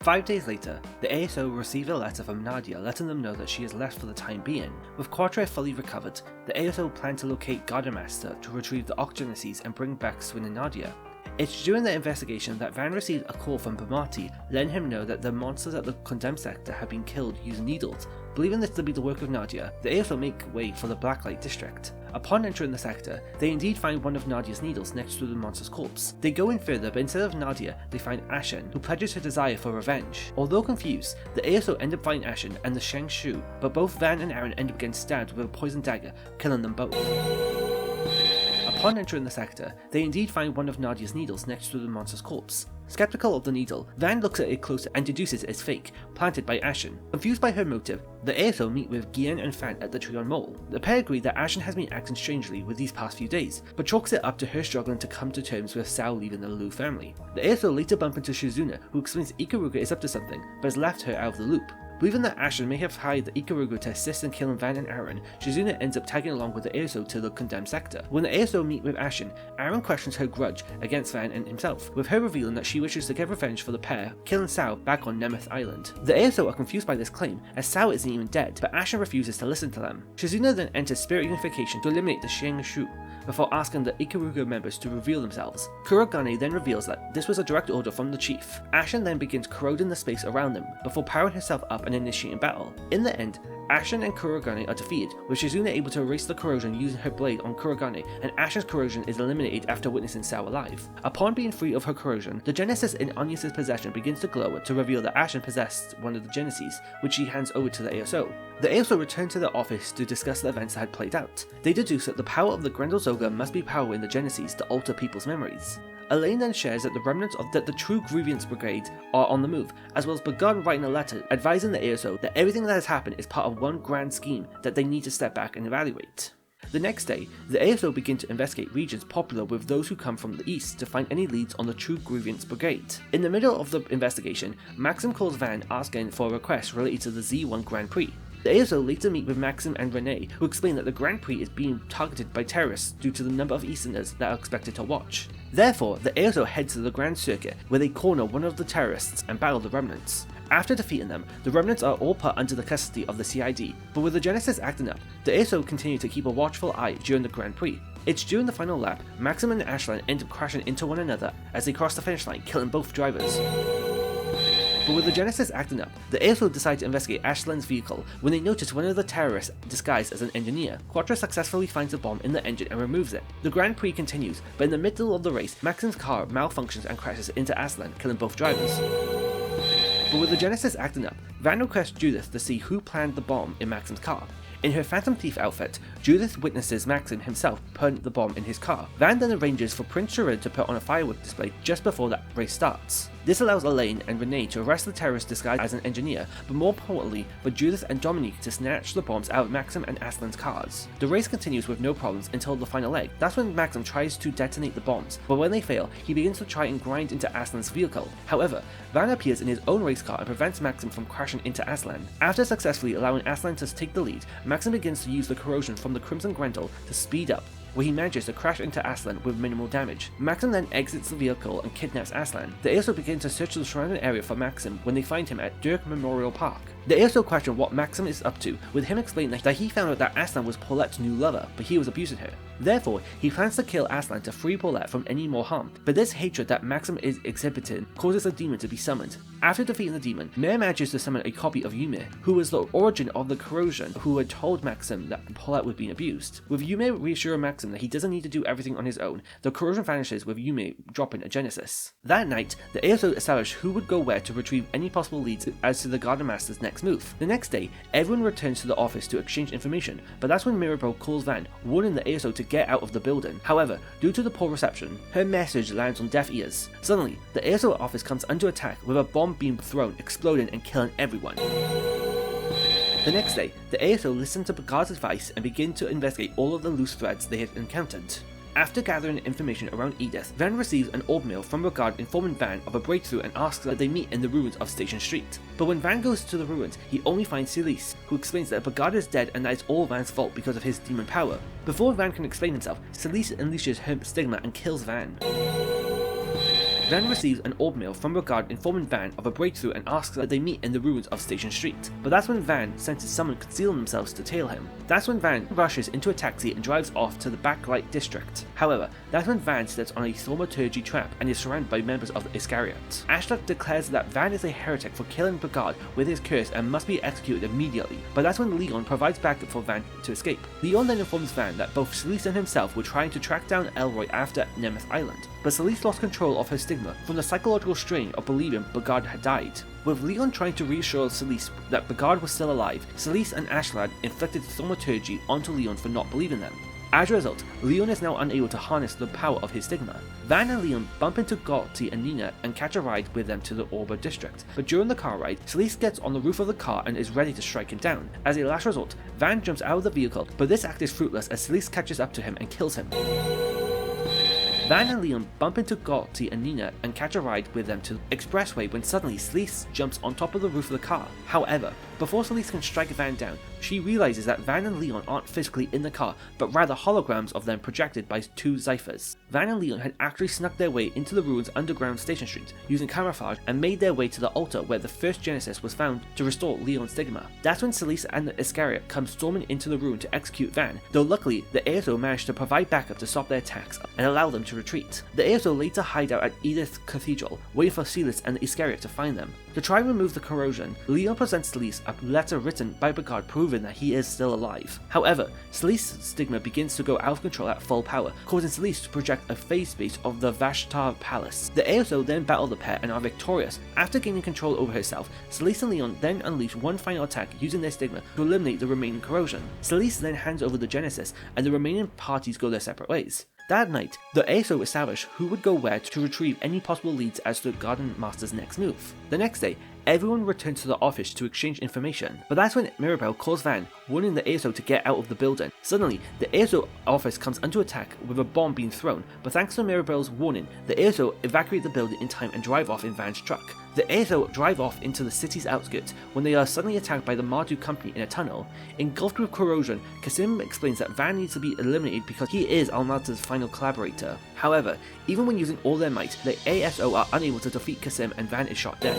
5 days later, the ASO receive a letter from Nadia letting them know that she is left for the time being. With Quattro fully recovered, the ASO plan to locate Gardenmaster to retrieve the Octogenesis and bring back Swin and Nadia. It's during the investigation that Van received a call from Bamati, letting him know that the monsters at the condemned sector have been killed using needles. Believing this to be the work of Nadia, they ASO make way for the Blacklight district. Upon entering the sector, they indeed find one of Nadia's needles next to the monster's corpse. They go in further, but instead of Nadia, they find Ashen, who pledges her desire for revenge. Although confused, the ASO end up finding Ashen and the Sheng Shu, but both Van and Aaron end up getting stabbed with a poison dagger, killing them both. Upon entering the sector, they indeed find one of Nadia's needles next to the monster's corpse. Skeptical of the needle, Van looks at it closer and deduces it's fake, planted by Ashen. Confused by her motive, the ASO meet with Gian and Fan at the Trion Mole. The pair agree that Ashen has been acting strangely with these past few days, but chalks it up to her struggling to come to terms with Sao leaving the Lu family. The ASO later bump into Shizuna, who explains Ikaruga is up to something, but has left her out of the loop. Believing that Ashen may have hired the Ikaruga to assist in killing Van and Aaron, Shizuna ends up tagging along with the ASO to the condemned sector. When the ASO meet with Ashen, Aaron questions her grudge against Van and himself, with her revealing that she wishes to get revenge for the pair, killing Sao back on Nemeth Island. The ASO are confused by this claim, as Sao isn't even dead, but Ashen refuses to listen to them. Shizuna then enters Spirit Unification to eliminate the Sheng Shu, before asking the Ikaruga members to reveal themselves. Kurogane then reveals that this was a direct order from the chief. Ashen then begins corroding the space around them, before powering herself up and initiating battle. In the end, Ashen and Kurogane are defeated, with Shizuna able to erase the corrosion using her blade on Kurogane, and Ashen's corrosion is eliminated after witnessing Sao alive. Upon being free of her corrosion, the Genesis in Agnes' possession begins to glow to reveal that Ashen possessed one of the Genesis, which she hands over to the ASO. The ASO return to their office to discuss the events that had played out. They deduce that the power of the Grendel Zoga must be powering the Genesis to alter people's memories. Elaine then shares that the remnants of the True Grievance Brigade are on the move, as well as begun writing a letter advising the ASO that everything that has happened is part of one grand scheme that they need to step back and evaluate. The next day, the ASO begin to investigate regions popular with those who come from the east to find any leads on the True Grievance Brigade. In the middle of the investigation, Maxim calls Van asking for a request related to the Z1 Grand Prix. The ASO later meet with Maxim and Renee, who explain that the Grand Prix is being targeted by terrorists due to the number of Easterners that are expected to watch. Therefore, the ASO head to the Grand Circuit, where they corner one of the terrorists and battle the remnants. After defeating them, the remnants are all put under the custody of the CID, but with the Genesis acting up, the ASO continue to keep a watchful eye during the Grand Prix. It's during the final lap, Maxim and Ashen end up crashing into one another as they cross the finish line, killing both drivers. But with the Genesis acting up, the ASO decide to investigate Ashen's vehicle when they notice one of the terrorists disguised as an engineer. Quattro successfully finds a bomb in the engine and removes it. The Grand Prix continues, but in the middle of the race, Maxim's car malfunctions and crashes into Ashen, killing both drivers. But with the Genesis acting up, Van requests Judith to see who planned the bomb in Maxim's car. In her Phantom Thief outfit, Judith witnesses Maxim himself put the bomb in his car. Van then arranges for Prince Sharid to put on a firework display just before that race starts. This allows Elaine and Renee to arrest the terrorist disguised as an engineer, but more importantly for Judith and Dominique to snatch the bombs out of Maxim and Aslan's cars. The race continues with no problems until the final leg. That's when Maxim tries to detonate the bombs, but when they fail, he begins to try and grind into Aslan's vehicle. However, Van appears in his own race car and prevents Maxim from crashing into Aslan. After successfully allowing Aslan to take the lead, Maxim begins to use the corrosion from the Crimson Grendel to speed up, where he manages to crash into Aslan with minimal damage. Maxim then exits the vehicle and kidnaps Aslan. The ASO begin to search the surrounding area for Maxim when they find him at Dirk Memorial Park. The ASO question what Maxim is up to, with him explaining that he found out that Aslan was Paulette's new lover, but he was abusing her. Therefore, he plans to kill Aslan to free Paulette from any more harm, but this hatred that Maxim is exhibiting causes a demon to be summoned. After defeating the demon, Mare manages to summon a copy of Yume, who was the origin of the corrosion, who had told Maxim that Paulette was being abused. With Yume reassuring Maxim that he doesn't need to do everything on his own, the corrosion vanishes with Yume dropping a Genesis. That night, the ASO established who would go where to retrieve any possible leads as to the Gardenmaster's next move. The next day, everyone returns to the office to exchange information, but that's when Mirabelle calls Van, warning the ASO to get out of the building. However, due to the poor reception, her message lands on deaf ears. Suddenly, the ASO office comes under attack with a bomb being thrown, exploding and killing everyone. The next day, the ASO listen to Picard's advice and begin to investigate all of the loose threads they had encountered. After gathering information around Edith, Van receives an orb mail from Picard informing Van of a breakthrough and asks that they meet in the ruins of Station Street. But when Van goes to the ruins, he only finds Celise, who explains that Picard is dead and that it's all Van's fault because of his demon power. Before Van can explain himself, Celise unleashes her stigma and kills Van. Van receives an orb mail from Picard informing Van of a breakthrough and asks that they meet in the ruins of Station Street. But that's when Van senses someone concealing themselves to tail him. That's when Van rushes into a taxi and drives off to the Backlight District. However, that's when Van steps on a thaumaturgy trap and is surrounded by members of the Iscariat. Ashley declares that Van is a heretic for killing Picard with his curse and must be executed immediately. But that's when Leon provides backup for Van to escape. Leon then informs Van that both Celise and himself were trying to track down Elroy after Nemeth Island. But Celise lost control of her stigma from the psychological strain of believing Picard had died. With Leon trying to reassure Celise that Picard was still alive, Celise and Ashlad inflicted thaumaturgy onto Leon for not believing them. As a result, Leon is now unable to harness the power of his stigma. Van and Leon bump into Gotti and Nina and catch a ride with them to the Orba district, but during the car ride, Celise gets on the roof of the car and is ready to strike him down. As a last resort, Van jumps out of the vehicle, but this act is fruitless as Celise catches up to him and kills him. Van and Leon bump into Gotti and Nina and catch a ride with them to the expressway when suddenly Celise jumps on top of the roof of the car. However, before Celise can strike Van down, she realizes that Van and Leon aren't physically in the car, but rather holograms of them projected by two Zyphers. Van and Leon had actually snuck their way into the ruins underground Station Street, using camouflage, and made their way to the altar where the first Genesis was found to restore Leon's stigma. That's when Celise and the Iscariat come storming into the ruin to execute Van, though luckily the ASO managed to provide backup to stop their attacks and allow them to retreat. The ASO later hide out at Edith Cathedral, waiting for Celise and the Iscariat to find them. To try and remove the corrosion, Leon presents Celise a letter written by Picard proving that he is still alive. However, Celise's stigma begins to go out of control at full power, causing Celise to project a phase space of the Vashtar Palace. The ASO then battle the pair and are victorious. After gaining control over herself, Celise and Leon then unleash one final attack using their stigma to eliminate the remaining corrosion. Celise then hands over the Genesis and the remaining parties go their separate ways. That night, the ASO established who would go where to retrieve any possible leads as to the Gardenmaster's next move. The next day, everyone returns to the office to exchange information, but that's when Mirabelle calls Van, warning the ASO to get out of the building. Suddenly, the ASO office comes under attack with a bomb being thrown, but thanks to Mirabelle's warning, the ASO evacuate the building in time and drive off in Van's truck. The ASO drive off into the city's outskirts when they are suddenly attacked by the Mardu company in a tunnel. Engulfed with corrosion, Kasim explains that Van needs to be eliminated because he is Almata's final collaborator. However, even when using all their might, the ASO are unable to defeat Kasim and Van is shot dead.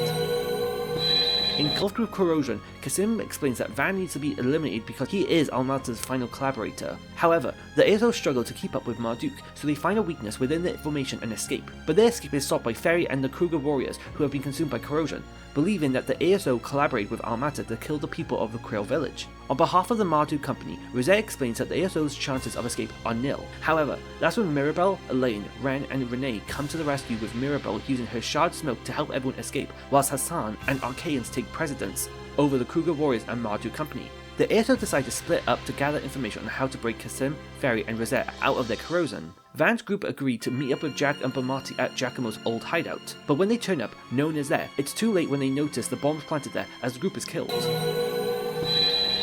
Engulfed with corrosion, Kasim explains that Van needs to be eliminated because he is Almata's final collaborator. However, the ASO struggle to keep up with Marduk, so they find a weakness within their formation and escape. But their escape is stopped by Ferry and the Kruger warriors who have been consumed by corrosion, believing that the ASO collaborated with Almata to kill the people of the Creole village. On behalf of the Marduk company, Rosette explains that the ASO's chances of escape are nil. However, that's when Mirabelle, Elaine, Ren and Renee come to the rescue, with Mirabelle using her shard smoke to help everyone escape, whilst Hassan and Archaeans take precedence over the Kruger warriors and Marduk company. The ASO decide to split up to gather information on how to break Kasim, Ferry and Rosette out of their corrosion. Van's group agreed to meet up with Jack and Bomati at Giacomo's old hideout, but when they turn up, no one is there. It's too late when they notice the bombs planted there as the group is killed.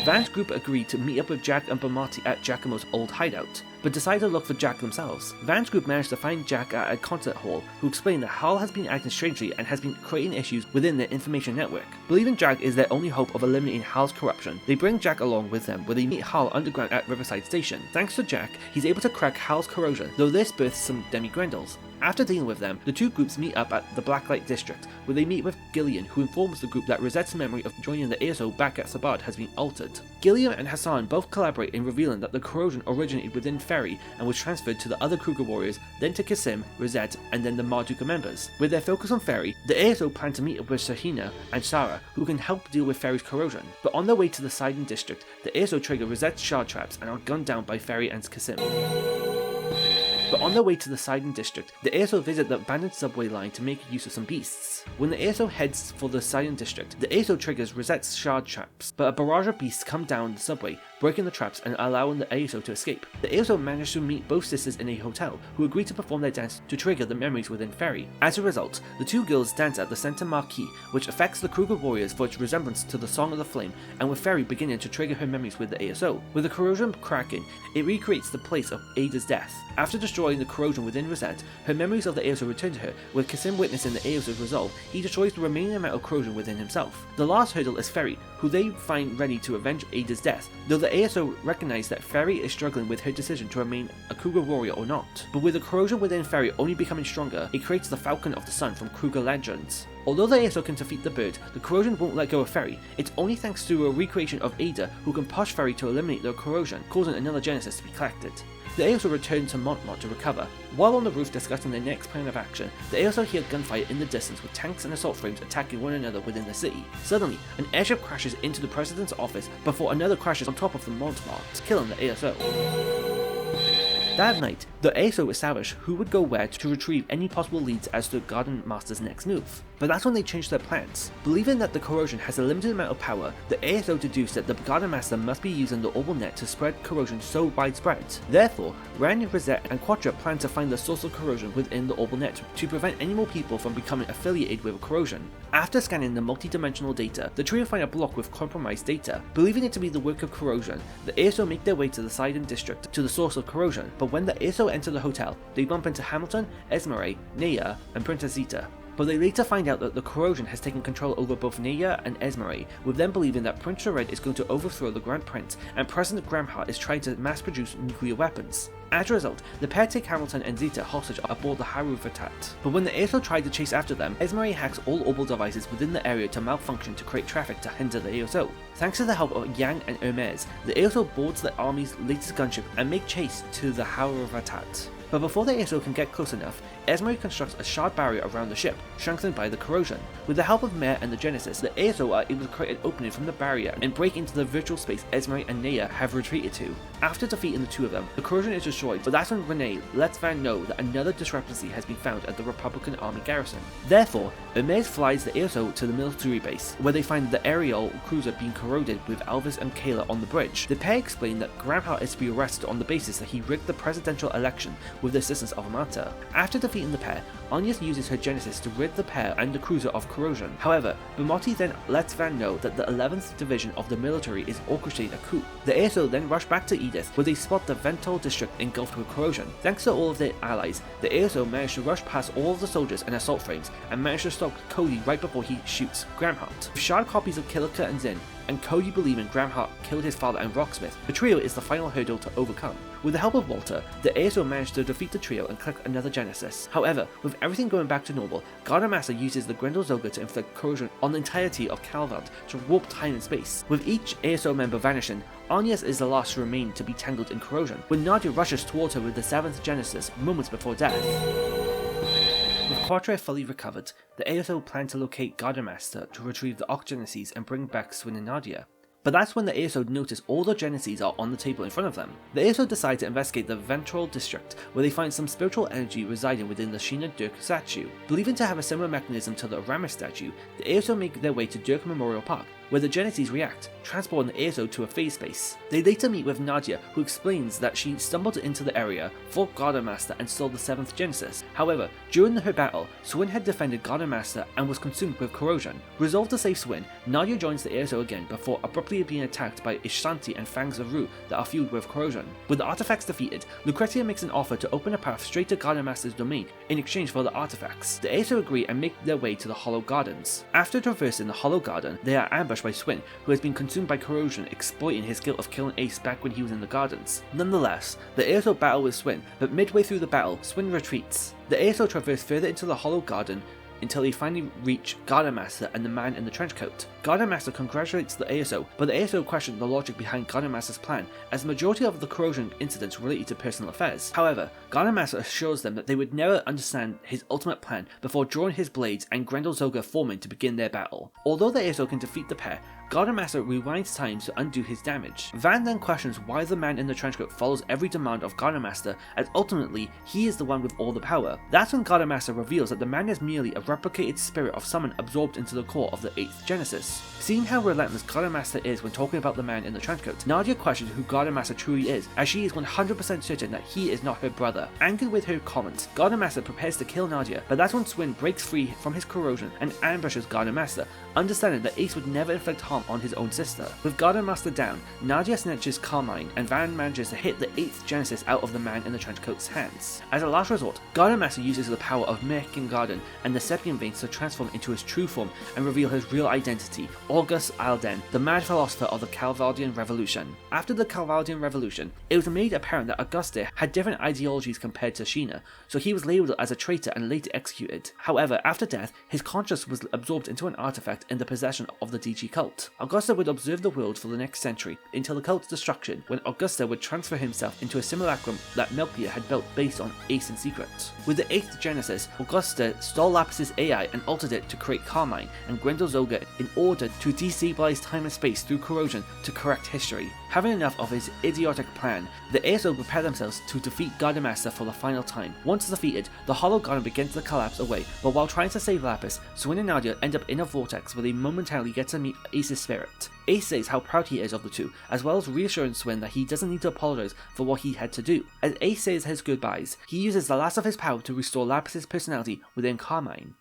Van's group agreed to meet up with Jack and Bomati at Giacomo's old hideout, but decided to look for Jack themselves. Van's group managed to find Jack at a concert hall, who explained that Hal has been acting strangely and has been creating issues within their information network. Believing Jack is their only hope of eliminating Hal's corruption, they bring Jack along with them, where they meet Hal underground at Riverside Station. Thanks to Jack, he's able to crack Hal's corrosion, though this births some demi-grendels. After dealing with them, the two groups meet up at the Blacklight District, where they meet with Gillian, who informs the group that Rosette's memory of joining the ASO back at Sabad has been altered. Gillian and Hassan both collaborate in revealing that the corrosion originated within Ferry and was transferred to the other Kruger warriors, then to Kasim, Rosette, and then the Marduka members. With their focus on Ferry, the ASO plan to meet up with Shahina and Sarah, who can help deal with Ferry's corrosion. But on their way to the Sidon District, the ASO trigger Rosette's shard traps and are gunned down by Ferry and Kasim. But on their way to the Sidon District, the ASO visit the abandoned subway line to make use of some beasts. When the ASO heads for the Sidon District, the ASO triggers Rosette's shard traps, but a barrage of beasts come down the subway, breaking the traps and allowing the ASO to escape. The ASO manage to meet both sisters in a hotel, who agree to perform their dance to trigger the memories within Ferry. As a result, the two girls dance at the center marquee, which affects the Kruger warriors for its resemblance to the Song of the Flame, and with Ferry beginning to trigger her memories with the ASO. With the corrosion cracking, it recreates the place of Ada's death. After destroying the corrosion within Rosette, her memories of the ASO return to her. With Kasim witnessing the ASO's resolve, he destroys the remaining amount of corrosion within himself. The last hurdle is Ferry, who they find ready to avenge Ada's death, though the ASO recognize that Ferry is struggling with her decision to remain a Kruger warrior or not. But with the corrosion within Ferry only becoming stronger, it creates the Falcon of the Sun from Kruger legends. Although the ASO can defeat the bird, the corrosion won't let go of Ferry. It's only thanks to a recreation of Ada who can push Ferry to eliminate the corrosion, causing another Genesis to be collected. The ASO return to Montmont to recover. While on the roof discussing their next plan of action, the ASO hear gunfire in the distance with tanks and assault frames attacking one another within the city. Suddenly, an airship crashes into the president's office before another crashes on top of the Montmont, killing the ASO. That night, the ASO establish who would go where to retrieve any possible leads as to Gardenmaster's next move. But that's when they change their plans. Believing that the corrosion has a limited amount of power, the ASO deduced that the Gardenmaster must be using the orbital net to spread corrosion so widespread. Therefore, Ren, Rosette and Quattro plan to find the source of corrosion within the orbital net to prevent any more people from becoming affiliated with corrosion. After scanning the multi-dimensional data, the trio find a block with compromised data. Believing it to be the work of corrosion, the ASO make their way to the Sidon District to the source of corrosion, but when the ASO enter the hotel, they bump into Hamilton, Esmeralda, Naya, and Princess Zita. But they later find out that the corrosion has taken control over both Naya and Esmeralda, with them believing that Prince Red is going to overthrow the Grand Prince, and President Gramhart is trying to mass-produce nuclear weapons. As a result, the pair take Hamilton and Zita hostage aboard the Haru Vatat. But when the ASO tried to chase after them, Esmeralda hacks all orbital devices within the area to malfunction to create traffic to hinder the ASO. Thanks to the help of Yang and Hermes, the ASO boards the army's latest gunship and make chase to the Haru Vatat. But before the ASO can get close enough, Esmeralda constructs a shard barrier around the ship, strengthened by the corrosion. With the help of Mare and the Genesis, the ASO are able to create an opening from the barrier and break into the virtual space Esmeralda and Naya have retreated to. After defeating the two of them, the corrosion is destroyed, but that's when Renee lets Van know that another discrepancy has been found at the Republican Army garrison. Therefore, Hermes flies the ASO to the military base, where they find the Ariel cruiser being corroded with Elvis and Kayla on the bridge. The pair explain that Gramhart is to be arrested on the basis that he rigged the presidential election with the assistance of Almata. After defeating the pair, Anya uses her Genesis to rid the pair and the cruiser of corrosion. However, Bumotti then lets Van know that the 11th Division of the military is orchestrating a coup. The ASO then rush back to Edith, where they spot the Ventol district engulfed with corrosion. Thanks to all of their allies, the ASO managed to rush past all of the soldiers and assault frames, and managed to stop Cody right before he shoots Gramhart. With shard copies of Kilika and Zin, and Cody believing Gramhart killed his father and Rocksmith, the trio is the final hurdle to overcome. With the help of Walter, the ASO managed to defeat the trio and collect another Genesis. However, with everything going back to normal, Gardenmaster uses the Grendel Zoga to inflict corrosion on the entirety of Calvard to warp time and space. With each ASO member vanishing, Agnes is the last to remain to be tangled in corrosion, when Nadia rushes towards her with the 7th Genesis moments before death. With Quatre fully recovered, the ASO plan to locate Gardenmaster to retrieve the Octogenesis and bring back Swin and Nadia. But that's when the ASO notice all the Genesis are on the table in front of them. The ASO decide to investigate the Ventral district, where they find some spiritual energy residing within the Sheena Dirk statue. Believing to have a similar mechanism to the Aramis statue, the ASO make their way to Dirk Memorial Park, where the Genesis react, transporting the ASO to a phase space. They later meet with Nadia, who explains that she stumbled into the area, fought Gardenmaster and stole the 7th Genesis. However, during her battle, Swin had defended Gardenmaster and was consumed with corrosion. Resolved to save Swin, Nadia joins the ASO again before abruptly being attacked by Ishanti and Fangs of Rue that are fueled with corrosion. With the artifacts defeated, Lucretia makes an offer to open a path straight to Gardenmaster's domain in exchange for the artifacts. The ASO agree and make their way to the Hollow Gardens. After traversing the Hollow Garden, they are ambushed by Swin, who has been consumed by corrosion, exploiting his guilt of killing Ace back when he was in the gardens. Nonetheless, the ASO battle with Swin, but midway through the battle, Swin retreats. The ASO traverse further into the Hollow Garden until they finally reach Gardenmaster and the man in the trenchcoat. Gardenmaster congratulates the ASO, but the ASO questions the logic behind Gardenmaster's plan, as the majority of the corrosion incidents related to personal affairs. However, Gardenmaster assures them that they would never understand his ultimate plan before drawing his blades and Grendel Zoga forming to begin their battle. Although the ASO can defeat the pair, Gardenmaster rewinds time to undo his damage. Van then questions why the man in the trenchcoat follows every demand of Gardenmaster, as ultimately he is the one with all the power. That's when Gardenmaster reveals that the man is merely a replicated spirit of someone absorbed into the core of the 8th Genesis. Seeing how relentless Gardenmaster is when talking about the man in the trenchcoat, Nadia questions who Gardenmaster truly is, as she is 100% certain that he is not her brother. Angered with her comments, Gardenmaster prepares to kill Nadia, but that's when Swin breaks free from his corrosion and ambushes Gardenmaster, understanding that Ace would never inflict harm on his own sister. With Gardenmaster down, Nadia snatches Carmine, and Van manages to hit the 8th Genesis out of the man in the trenchcoat's hands. As a last resort, Gardenmaster uses the power of Merkin Garden and the Septian Veins to transform into his true form and reveal his real identity, August Alden, the mad philosopher of the Calvardian Revolution. After the Calvardian Revolution, it was made apparent that Auguste had different ideologies compared to Sheena, so he was labelled as a traitor and later executed. However, after death, his conscience was absorbed into an artifact in the possession of the DG cult. Augusta would observe the world for the next century, until the cult's destruction, when Augusta would transfer himself into a simulacrum that Melchior had built based on Ace in secret. With the 8th Genesis, Augusta stole Lapis's AI and altered it to create Carmine and Grendel Zoga in order to destabilize time and space through corrosion to correct history. Having enough of his idiotic plan, the ASO prepare themselves to defeat Gardenmaster for the final time. Once defeated, the Hollow Garden begins to collapse away, but while trying to save Lapis, Swin and Nadia end up in a vortex where they momentarily get to meet Ace's spirit. Ace says how proud he is of the two, as well as reassuring Swin that he doesn't need to apologize for what he had to do. As Ace says his goodbyes, he uses the last of his power to restore Lapis's personality within Carmine.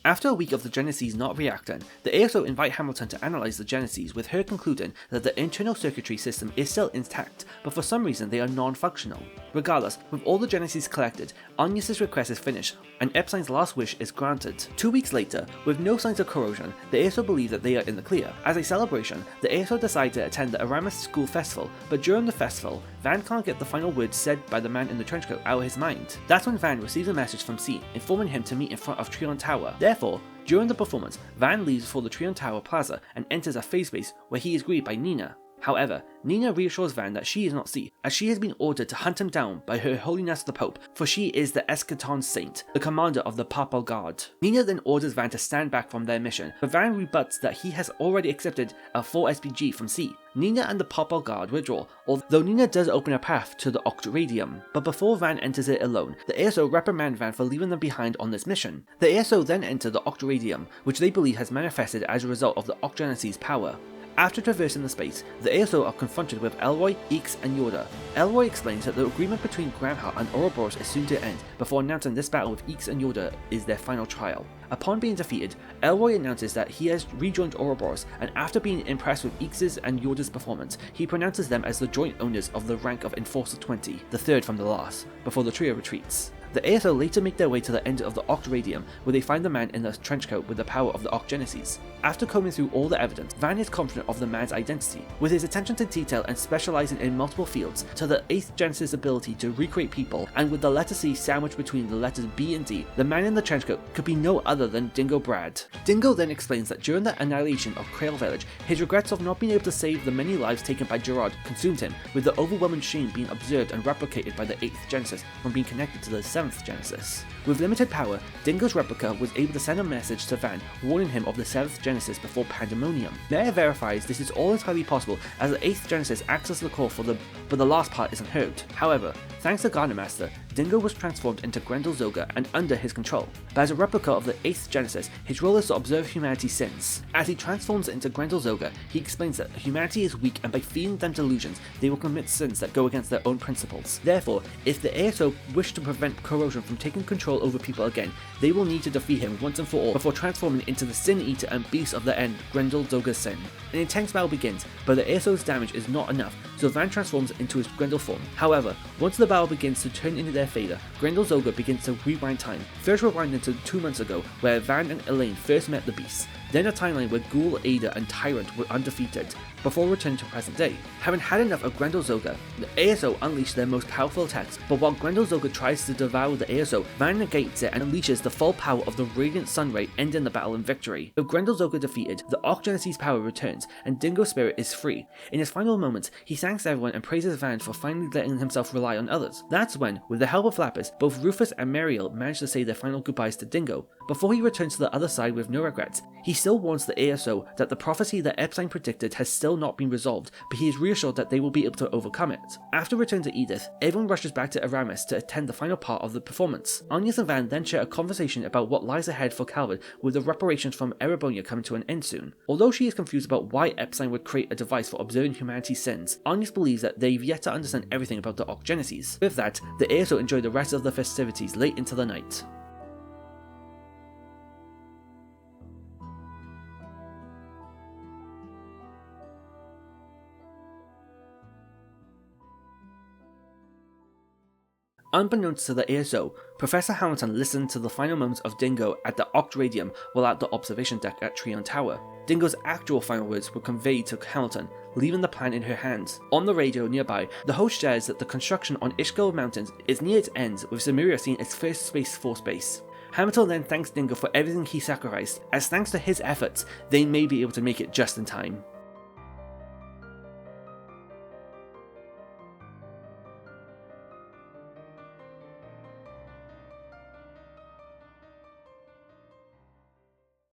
After a week of the Genesis not reacting, the ASO invite Hamilton to analyze the Genesis, with her concluding that the internal circuitry system is still intact, but for some reason they are non-functional. Regardless, with all the Genesis collected, Agnes' request is finished, and Epstein's last wish is granted. 2 weeks later, with no signs of corrosion, the ASO believe that they are in the clear. As a celebration, the ASO decide to attend the Aramis School Festival, but during the festival, Van can't get the final words said by the man in the trenchcoat out of his mind. That's when Van receives a message from C, informing him to meet in front of Trion Tower. Therefore, during the performance, Van leaves for the Trion Tower Plaza and enters a phase space where he is greeted by Nina. However, Nina reassures Van that she is not C, as she has been ordered to hunt him down by Her Holiness the Pope, for she is the Eschaton Saint, the commander of the Papal Guard. Nina then orders Van to stand back from their mission, but Van rebuts that he has already accepted a 4 SPG from C. Nina and the Papal Guard withdraw, although Nina does open a path to the Octoradium. But before Van enters it alone, the ASO reprimand Van for leaving them behind on this mission. The ASO then enter the Octoradium, which they believe has manifested as a result of the Octogenesis power. After traversing the space, the ASO are confronted with Elroy, Eeks, and Yoda. Elroy explains that the agreement between Gramhart and Ouroboros is soon to end, before announcing this battle with Eeks and Yoda is their final trial. Upon being defeated, Elroy announces that he has rejoined Ouroboros, and after being impressed with Eeks' and Yoda's performance, he pronounces them as the joint owners of the rank of Enforcer 20, the third from the last, before the trio retreats. The ASO later make their way to the end of the Octradium, where they find the man in the trenchcoat with the power of the Ocgenesis. After combing through all the evidence, Van is confident of the man's identity. With his attention to detail and specializing in multiple fields, to the 8th Genesis ability to recreate people, and with the letter C sandwiched between the letters B and D, the man in the trenchcoat could be no other than Dingo Brad. Dingo then explains that during the annihilation of Krail Village, his regrets of not being able to save the many lives taken by Gerard consumed him, with the overwhelming shame being observed and replicated by the 8th Genesis from being connected to the 7th Genesis. With limited power, Dingo's replica was able to send a message to Van warning him of the 7th Genesis before Pandemonium. Mayor verifies this is all entirely possible as the 8th Genesis acts as the core for but the last part isn't heard. However, thanks to Gardenmaster, Dingo was transformed into Grendel Zoga and under his control. But as a replica of the 8th Genesis, his role is to observe humanity's sins. As he transforms into Grendel Zoga, he explains that humanity is weak and by feeding them delusions, they will commit sins that go against their own principles. Therefore, if the ASO wish to prevent corrosion from taking control over people again, they will need to defeat him once and for all before transforming into the Sin Eater and Beast of the End, Grendel Zoga's Sin. An intense battle begins, but the ASO's damage is not enough, so Van transforms into his Grendel form. However, once the battle begins to turn into their favour, Grendel Zoga begins to rewind time, first rewinding to 2 months ago where Van and Elaine first met the Beast, then a timeline where Ghoul, Ada and Tyrant were undefeated, before returning to present day. Having had enough of Grendel Zoga, the ASO unleashed their most powerful attacks, but while Grendel Zoga tries to devour the ASO, Van negates it and unleashes the full power of the Radiant Sun Ray, ending the battle in victory. With Grendel Zoga defeated, the Ocgenesis power returns, and Dingo's spirit is free. In his final moments, he thanks everyone and praises Van for finally letting himself rely on others. That's when, with the help of Lapis, both Rufus and Mariel manage to say their final goodbyes to Dingo. Before he returns to the other side with no regrets, he still warns the ASO that the prophecy that Epstein predicted has still not been resolved, but he is reassured that they will be able to overcome it. After returning to Edith, everyone rushes back to Aramis to attend the final part of the performance. Agnes and Van then share a conversation about what lies ahead for Calvin, with the reparations from Erebonia coming to an end soon. Although she is confused about why Epstein would create a device for observing humanity's sins, Agnes believes that they've yet to understand everything about the Ocgenesis. With that, the ASO enjoy the rest of the festivities late into the night. Unbeknownst to the ASO, Professor Hamilton listened to the final moments of Dingo at the Octradium while at the observation deck at Trion Tower. Dingo's actual final words were conveyed to Hamilton, leaving the plan in her hands. On the radio nearby, the host shares that the construction on Ishgal Mountains is near its end, with Samaria seeing its first Space Force base. Hamilton then thanks Dingo for everything he sacrificed, as thanks to his efforts, they may be able to make it just in time.